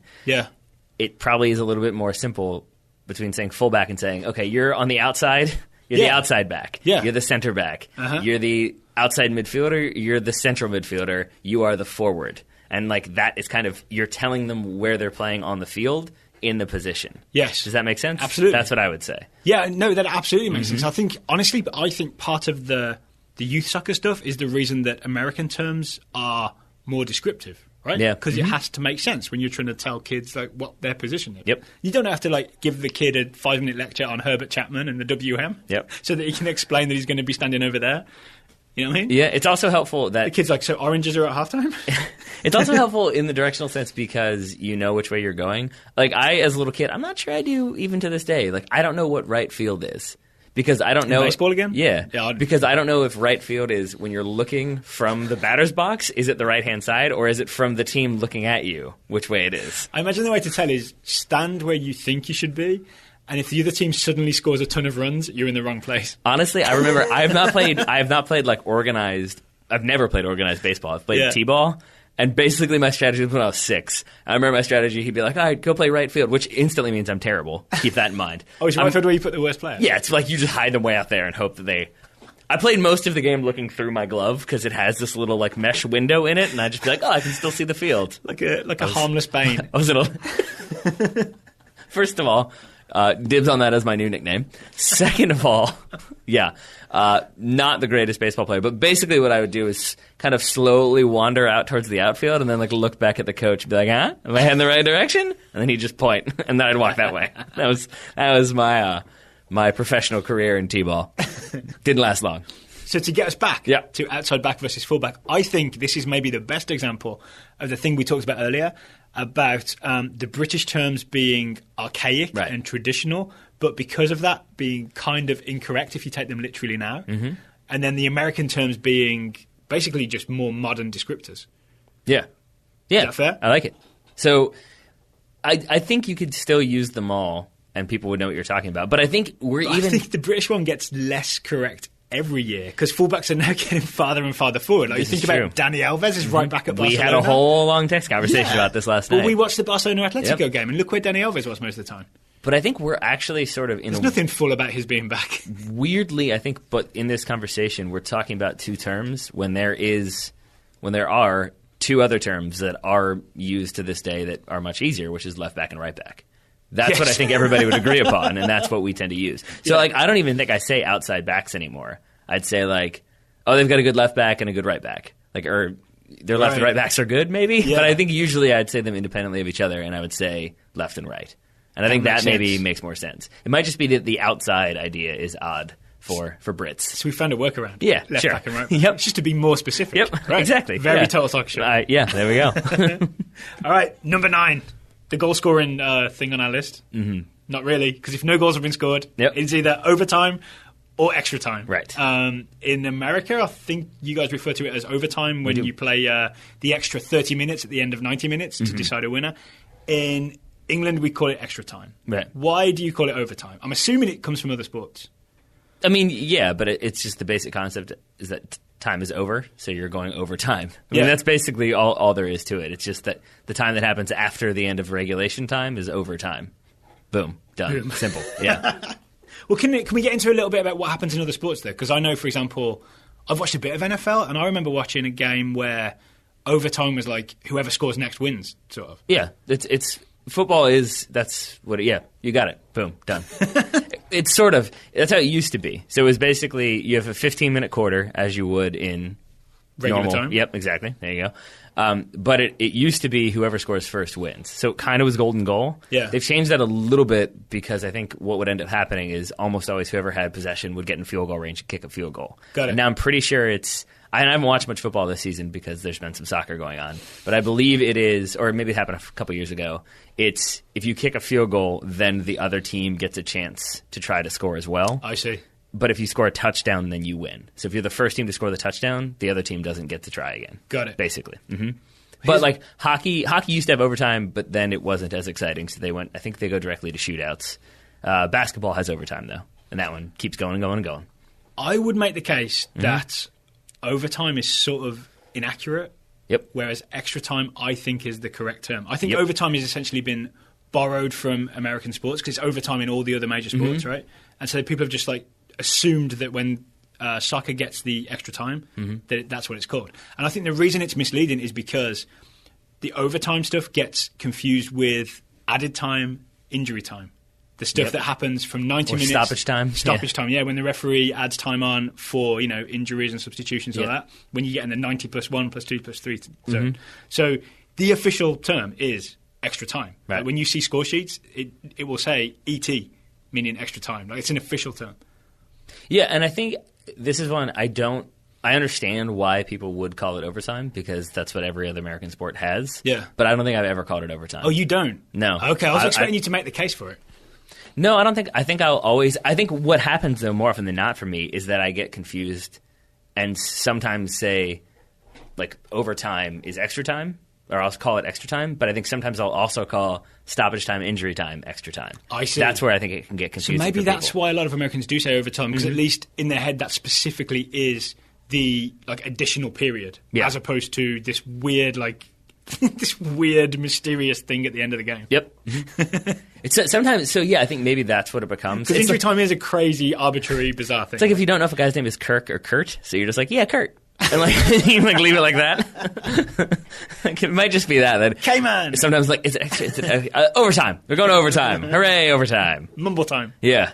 it probably is a little bit more simple between saying fullback and saying, okay, you're on the outside, you're the outside back, you're the center back, you're the outside midfielder, you're the central midfielder, you are the forward. And like that is kind of, you're telling them where they're playing on the field in the position. Yes. Does that make sense? Absolutely. That's what I would say. Yeah, no, that absolutely makes sense. I think, honestly, I think part of the youth soccer stuff is the reason that American terms are more descriptive, right? Yeah. Because it has to make sense when you're trying to tell kids like what their position is. Yep. You don't have to like give the kid a 5-minute lecture on Herbert Chapman and the WM. Yep. So that he can explain that he's going to be standing over there. You know what I mean? Yeah, it's also helpful that... The kid's like, so oranges are at halftime? It's also helpful in the directional sense because you know which way you're going. Like, I, as a little kid, I'm not sure I do even to this day. Like, I don't know what right field is. Because I don't know... baseball again? Yeah. Because I don't know if right field is when you're looking from the batter's box, is it the right-hand side, or is it from the team looking at you, which way it is? I imagine the way to tell is stand where you think you should be, and if the other team suddenly scores a ton of runs, you're in the wrong place. Honestly, I remember I have not played like organized... I've never played organized baseball. I've played T-ball. And basically my strategy was when I was 6. I remember my strategy, he'd be like, all right, go play right field, which instantly means I'm terrible. Keep that in mind. Oh, is right field where you put the worst player? Yeah, it's like you just hide them way out there and hope that they... I played most of the game looking through my glove because it has this little like mesh window in it, and I'd just be like, oh, I can still see the field. Like a harmless Bane. First of all, dibs on that as my new nickname. Second of all, not the greatest baseball player, but basically what I would do is kind of slowly wander out towards the outfield and then like look back at the coach and be like, huh? Am I heading the right direction? And then he'd just point, and then I'd walk that way. That was my professional career in T-ball. Didn't last long. So to get us back to outside back versus fullback, I think this is maybe the best example of the thing we talked about earlier, about the British terms being archaic and traditional, but because of that being kind of incorrect if you take them literally now, and then the American terms being basically just more modern descriptors. Yeah. Is that fair? I like it. So I think you could still use them all and people would know what you're talking about, but I think I think the British one gets less correct every year because fullbacks are now getting farther and farther forward. Like you think about Dani Alves is right back at Barcelona. We had a whole long text conversation about this last night. Well, we watched the Barcelona Atletico game and look where Dani Alves was most of the time. But I think we're actually sort of in There's nothing full about his being back. Weirdly, I think, but in this conversation, we're talking about two terms when there are two other terms that are used to this day that are much easier, which is left back and right back. That's what I think everybody would agree upon, and that's what we tend to use. So, like, I don't even think I say outside backs anymore. I'd say, like, oh, they've got a good left back and a good right back. Like, or their left and right backs are good, maybe? Yeah. But I think usually I'd say them independently of each other, and I would say left and right. And I think that maybe makes more sense. It might just be that the outside idea is odd for Brits. So we found a workaround. Yeah, left sure. back and right back. Yep. It's just to be more specific. Yep, right. Exactly. Very Total Soccer Show. Yeah, there we go. All right, number 9. The goal-scoring thing on our list. Mm-hmm. Not really, because if no goals have been scored, it's either overtime or extra time. Right. In America, I think you guys refer to it as overtime when you play the extra 30 minutes at the end of 90 minutes to decide a winner. In England, we call it extra time. Right. Why do you call it overtime? I'm assuming it comes from other sports. I mean, yeah, but it's just the basic concept is that time is over, so you're going over time. I mean, that's basically all there is to it. It's just that the time that happens after the end of regulation time is overtime. Boom. Done. Simple. Yeah. Well, can we get into a little bit about what happens in other sports there? Because I know, for example, I've watched a bit of NFL, and I remember watching a game where overtime was like whoever scores next wins, sort of. Yeah, it's football is that's what. Yeah, you got it. Boom, done. It's sort of that's how it used to be. So it was basically you have a 15-minute quarter as you would in regular normal time. Yep, exactly. There you go. But it used to be whoever scores first wins. So it kind of was golden goal. Yeah. They've changed that a little bit because I think what would end up happening is almost always whoever had possession would get in field goal range and kick a field goal. Got it. And now I'm pretty sure it's – I haven't watched much football this season because there's been some soccer going on. But I believe it is – or maybe it happened a couple years ago. It's if you kick a field goal, then the other team gets a chance to try to score as well. I see. But if you score a touchdown, then you win. So if you're the first team to score the touchdown, the other team doesn't get to try again. Got it. Basically. Mm-hmm. But like hockey used to have overtime, but then it wasn't as exciting. So they went. I think they go directly to shootouts. Basketball has overtime though, and that one keeps going and going and going. I would make the case that overtime is sort of inaccurate. Yep. Whereas extra time, I think, is the correct term. I think overtime has essentially been borrowed from American sports because it's overtime in all the other major sports, right? And so people have just like assumed that when soccer gets the extra time, that's what it's called. And I think the reason it's misleading is because the overtime stuff gets confused with added time, injury time. The stuff that happens from 90 minutes... stoppage time. Stoppage time, when the referee adds time on for, injuries and substitutions or that, when you get in the 90 plus 1 plus 2 plus 3 zone. So the official term is extra time. Right. Like when you see score sheets, it will say ET, meaning extra time. Like it's an official term. Yeah, and I think this is one I understand why people would call it overtime because that's what every other American sport has. Yeah. But I don't think I've ever called it overtime. Oh, you don't? No. Okay, I was expecting you to make the case for it. No, I don't think. I think I think what happens though more often than not for me is that I get confused and sometimes say like overtime is extra time, or I'll call it extra time. But I think sometimes I'll also call stoppage time, injury time, extra time. I see. That's where I think it can get confusing. So maybe that's why a lot of Americans do say overtime because at least in their head that specifically is the like additional period, as opposed to this weird this weird mysterious thing at the end of the game. Yep. It's sometimes. So yeah, I think maybe that's what it becomes. Because injury time is a crazy, arbitrary, bizarre thing. It's like if you don't know if a guy's name is Kirk or Kurt, so you're just like, yeah, Kurt. And you leave it like that. It might just be that. K-Man! Sometimes it's overtime. We're going to overtime. Hooray, overtime. Mumble time. Yeah.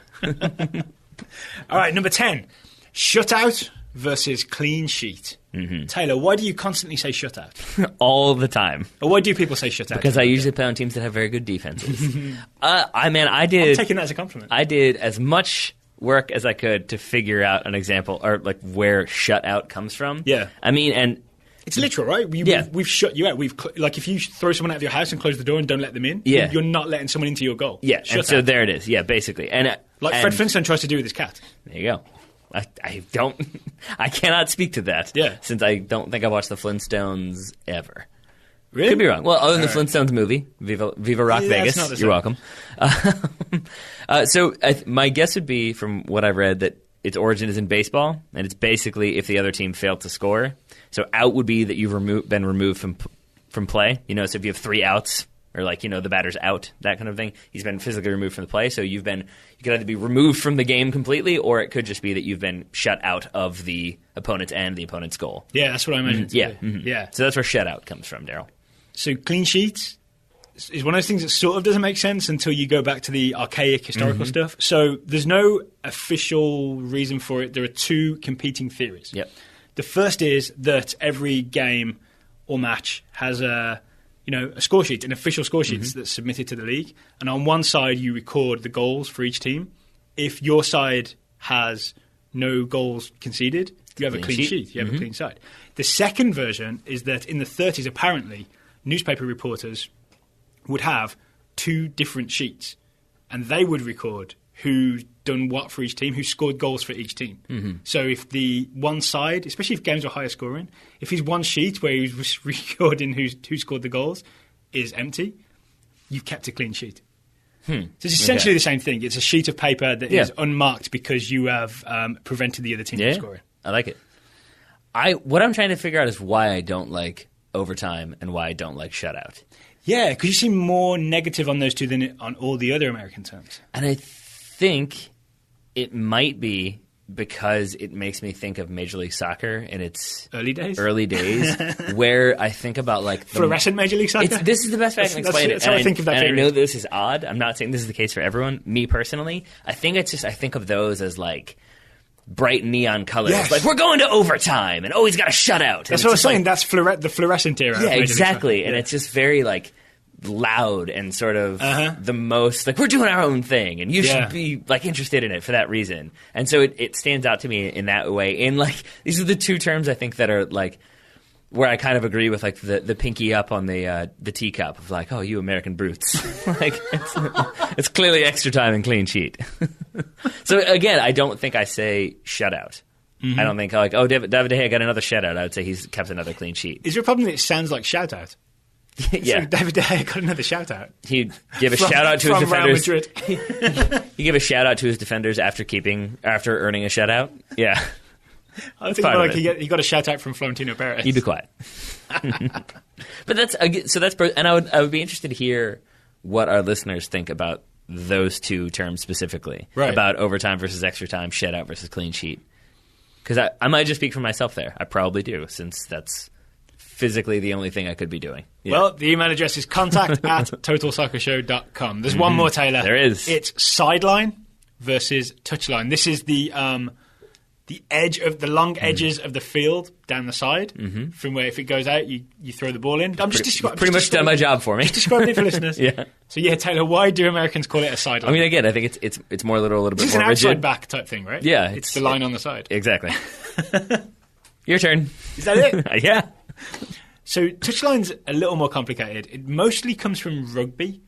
All right, number 10. Shutout versus clean sheet. Taylor, why do you constantly say shutout? All the time. Or why do people say shutout? Because I usually play on teams that have very good defenses. I'm taking that as a compliment. I did as much work as I could to figure out an example or like where shutout comes from. Yeah. I mean, and it's literal, right? We've shut you out. Like if you throw someone out of your house and close the door and don't let them in, you're not letting someone into your goal. Yeah, and so there it is. Yeah, basically. And Fred Flintstone tries to do with his cat. There you go. I cannot speak to that. Yeah. Since I don't think I've watched the Flintstones ever. Really? Could be wrong. Well, other than the Flintstones movie, Viva Rock Vegas, you're welcome. So my guess would be, from what I've read, that its origin is in baseball, and it's basically if the other team failed to score. So out would be that you've been removed from play. So if you have 3 outs, or like, you know, the batter's out, that kind of thing. He's been physically removed from the play, so you could either be removed from the game completely, or it could just be that you've been shut out of the opponent's end, the opponent's goal. Yeah, that's what I imagined. Yeah. Mm-hmm. Yeah. So that's where shutout comes from, Daryl. So clean sheets is one of those things that sort of doesn't make sense until you go back to the archaic historical stuff. So there's no official reason for it. There are two competing theories. Yep. The first is that every game or match has a score sheet, an official score sheet that's submitted to the league. And on one side, you record the goals for each team. If your side has no goals conceded, you have a clean sheet. You have a clean side. The second version is that in the 30s, apparently, newspaper reporters would have two different sheets, and they would record who's done what for each team, who scored goals for each team. So if the one side, especially if games are higher scoring, if his one sheet where he was recording who scored the goals is empty, you've kept a clean sheet. So it's essentially the same thing. It's a sheet of paper that is unmarked because you have prevented the other team from scoring. I like it. What I'm trying to figure out is why I don't like overtime and why I don't like shutout. Yeah, because you seem more negative on those two than on all the other American terms. And I think it might be because it makes me think of Major League Soccer in its early days, where I think about like fluorescent Major League Soccer. This is the best way I can explain it. That's how I think of that. And I know this is odd. I'm not saying this is the case for everyone. Me personally, I think I think of those as like bright neon colors. Yes. Like, we're going to overtime, and he's got a shutout. That's what I was saying. That's the fluorescent era. Yeah, exactly. And it's just very like loud and sort of the most like we're doing our own thing, and you should be like interested in it for that reason. And so it stands out to me in that way. And like these are the two terms I think that are like where I kind of agree with like the pinky up on the teacup of like, oh, you American brutes. Like it's clearly extra time and clean sheet. So again, I don't think I say shutout. I don't think like, oh, David De Gea got another shutout. I would say he's kept another clean sheet. Is there a problem that it sounds like shout out? Yeah, so David De Gea got another shout out. He'd give a shout out to his defenders. Real Madrid. He gave a shout out to his defenders after earning a shutout. Yeah. I think more like he got a shout out from Florentino Perez. You be quiet. But that's and I would be interested to hear what our listeners think about those two terms specifically, about overtime versus extra time, shutout versus clean sheet. Because I might just speak for myself there. I probably do, since that's physically the only thing I could be doing. Yeah. Well, the email address is contact@totalsoccershow.com. There's one more, Taylor. There is. It's Sideline versus Touchline. This is the edge of the long edges of the field down the side, from where if it goes out, you throw the ball in. I'm just describing. Pretty much done my job for me. Just describing it for listeners. Yeah. So yeah, Taylor, why do Americans call it a sideline? I mean, again, I think it's more a little bit it's more an rigid. outside back type thing, right? Yeah, it's the line on the side. Exactly. Your turn. Is that it? Yeah. So touchline's a little more complicated. It mostly comes from rugby,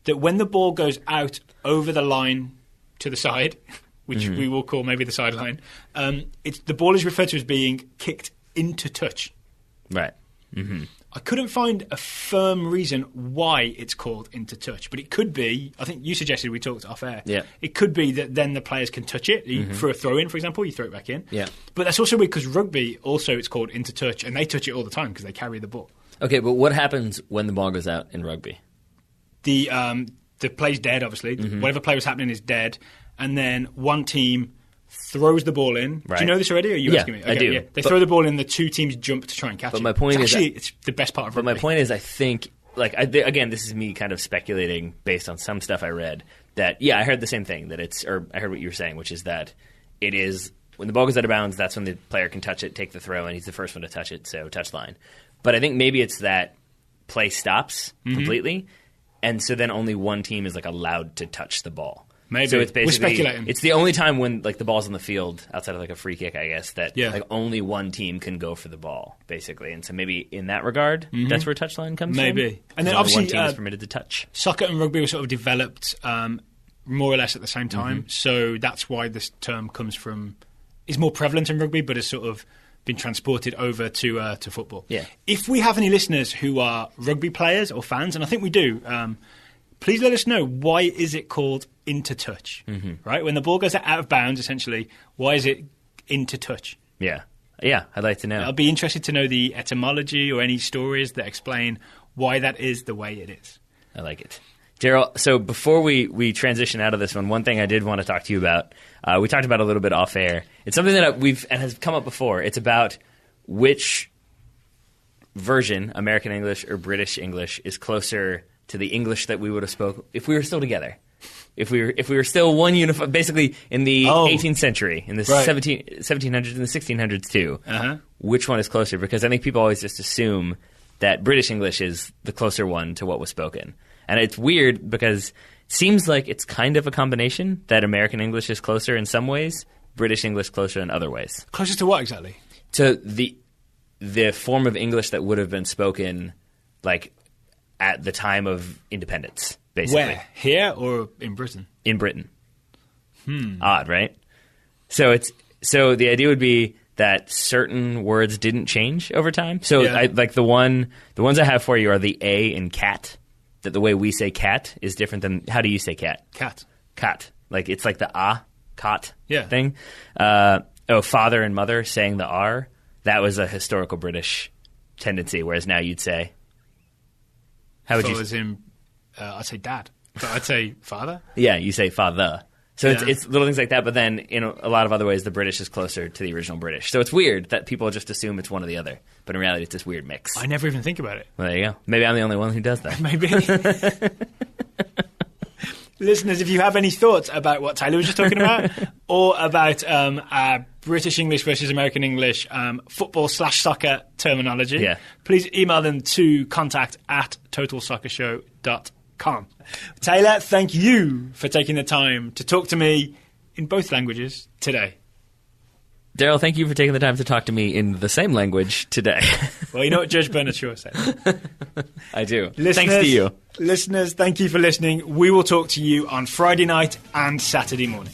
that when the ball goes out over the line to the side, which we will call maybe the sideline, the ball is referred to as being kicked into touch. Right. I couldn't find a firm reason why it's called into touch, but it could be, I think you suggested we talked off air, it could be that then the players can touch it. For a throw-in, for example, you throw it back in. Yeah. But that's also weird because rugby, also it's called into touch, and they touch it all the time because they carry the ball. Okay, but what happens when the ball goes out in rugby? The play's dead, obviously. Whatever play was happening is dead. And then one team throws the ball in. Right. Do you know this already, or are you asking me? Okay, I do. Yeah. They throw the ball in, the two teams jump to try and catch it. But my point is... it's the best part of rugby. But my point is, I think... again, this is me kind of speculating based on some stuff I read, that, I heard the same thing, I heard what you were saying, which is that it is... When the ball goes out of bounds, that's when the player can touch it, take the throw, and he's the first one to touch it, so touchline. But I think maybe it's that play stops completely, and so then only one team is allowed to touch the ball. Maybe. So it's basically, we're speculating. It's the only time when the ball's on the field, outside of a free kick, I guess, that only one team can go for the ball, basically. And so maybe in that regard, that's where touchline comes from. Maybe. And then obviously obviously one team is permitted to touch. Soccer and rugby were sort of developed more or less at the same time. So that's why this term is more prevalent in rugby, but has sort of been transported over to football. Yeah. If we have any listeners who are rugby players or fans, and I think we do, please let us know, why is it called into touch? Right? When the ball goes out of bounds, essentially, why is it into touch? Yeah. Yeah, I'd like to know. I'd be interested to know the etymology or any stories that explain why that is the way it is. I like it. Daryl, so before we transition out of this one thing I did want to talk to you about, we talked about a little bit off air. It's something that and has come up before. It's about which version, American English or British English, is closer to the English that we would have spoken if we were still together. If we were still one unified, basically in the 18th century, in the 1700s and the 1600s too. Which one is closer? Because I think people always just assume that British English is the closer one to what was spoken. And it's weird because it seems like it's kind of a combination, that American English is closer in some ways, British English closer in other ways. Closer to what exactly? To the form of English that would have been spoken like at the time of independence, basically. Where? Here or in Britain? In Britain. Odd, right? So the idea would be that certain words didn't change over time. So the ones I have for you are the A in cat. That the way we say cat is different than, how do you say cat? Cat. Like it's like the cot thing. Father and mother saying the R. That was a historical British tendency, whereas now you'd say, how would you? I'd say dad, but I'd say father. Yeah, you say father. So it's little things like that, but then in a lot of other ways, the British is closer to the original British. So it's weird that people just assume it's one or the other, but in reality, it's this weird mix. I never even think about it. Well, there you go. Maybe I'm the only one who does that. Maybe. Listeners, if you have any thoughts about what Tyler was just talking about, or about British English versus American English football/soccer terminology, please email them to contact@totalsoccershow.com. Taylor, thank you for taking the time to talk to me in both languages today. Daryl, thank you for taking the time to talk to me in the same language today. Well, you know what Judge Bernard Shaw said. I do. Thanks to you. Listeners, thank you for listening. We will talk to you on Friday night and Saturday morning.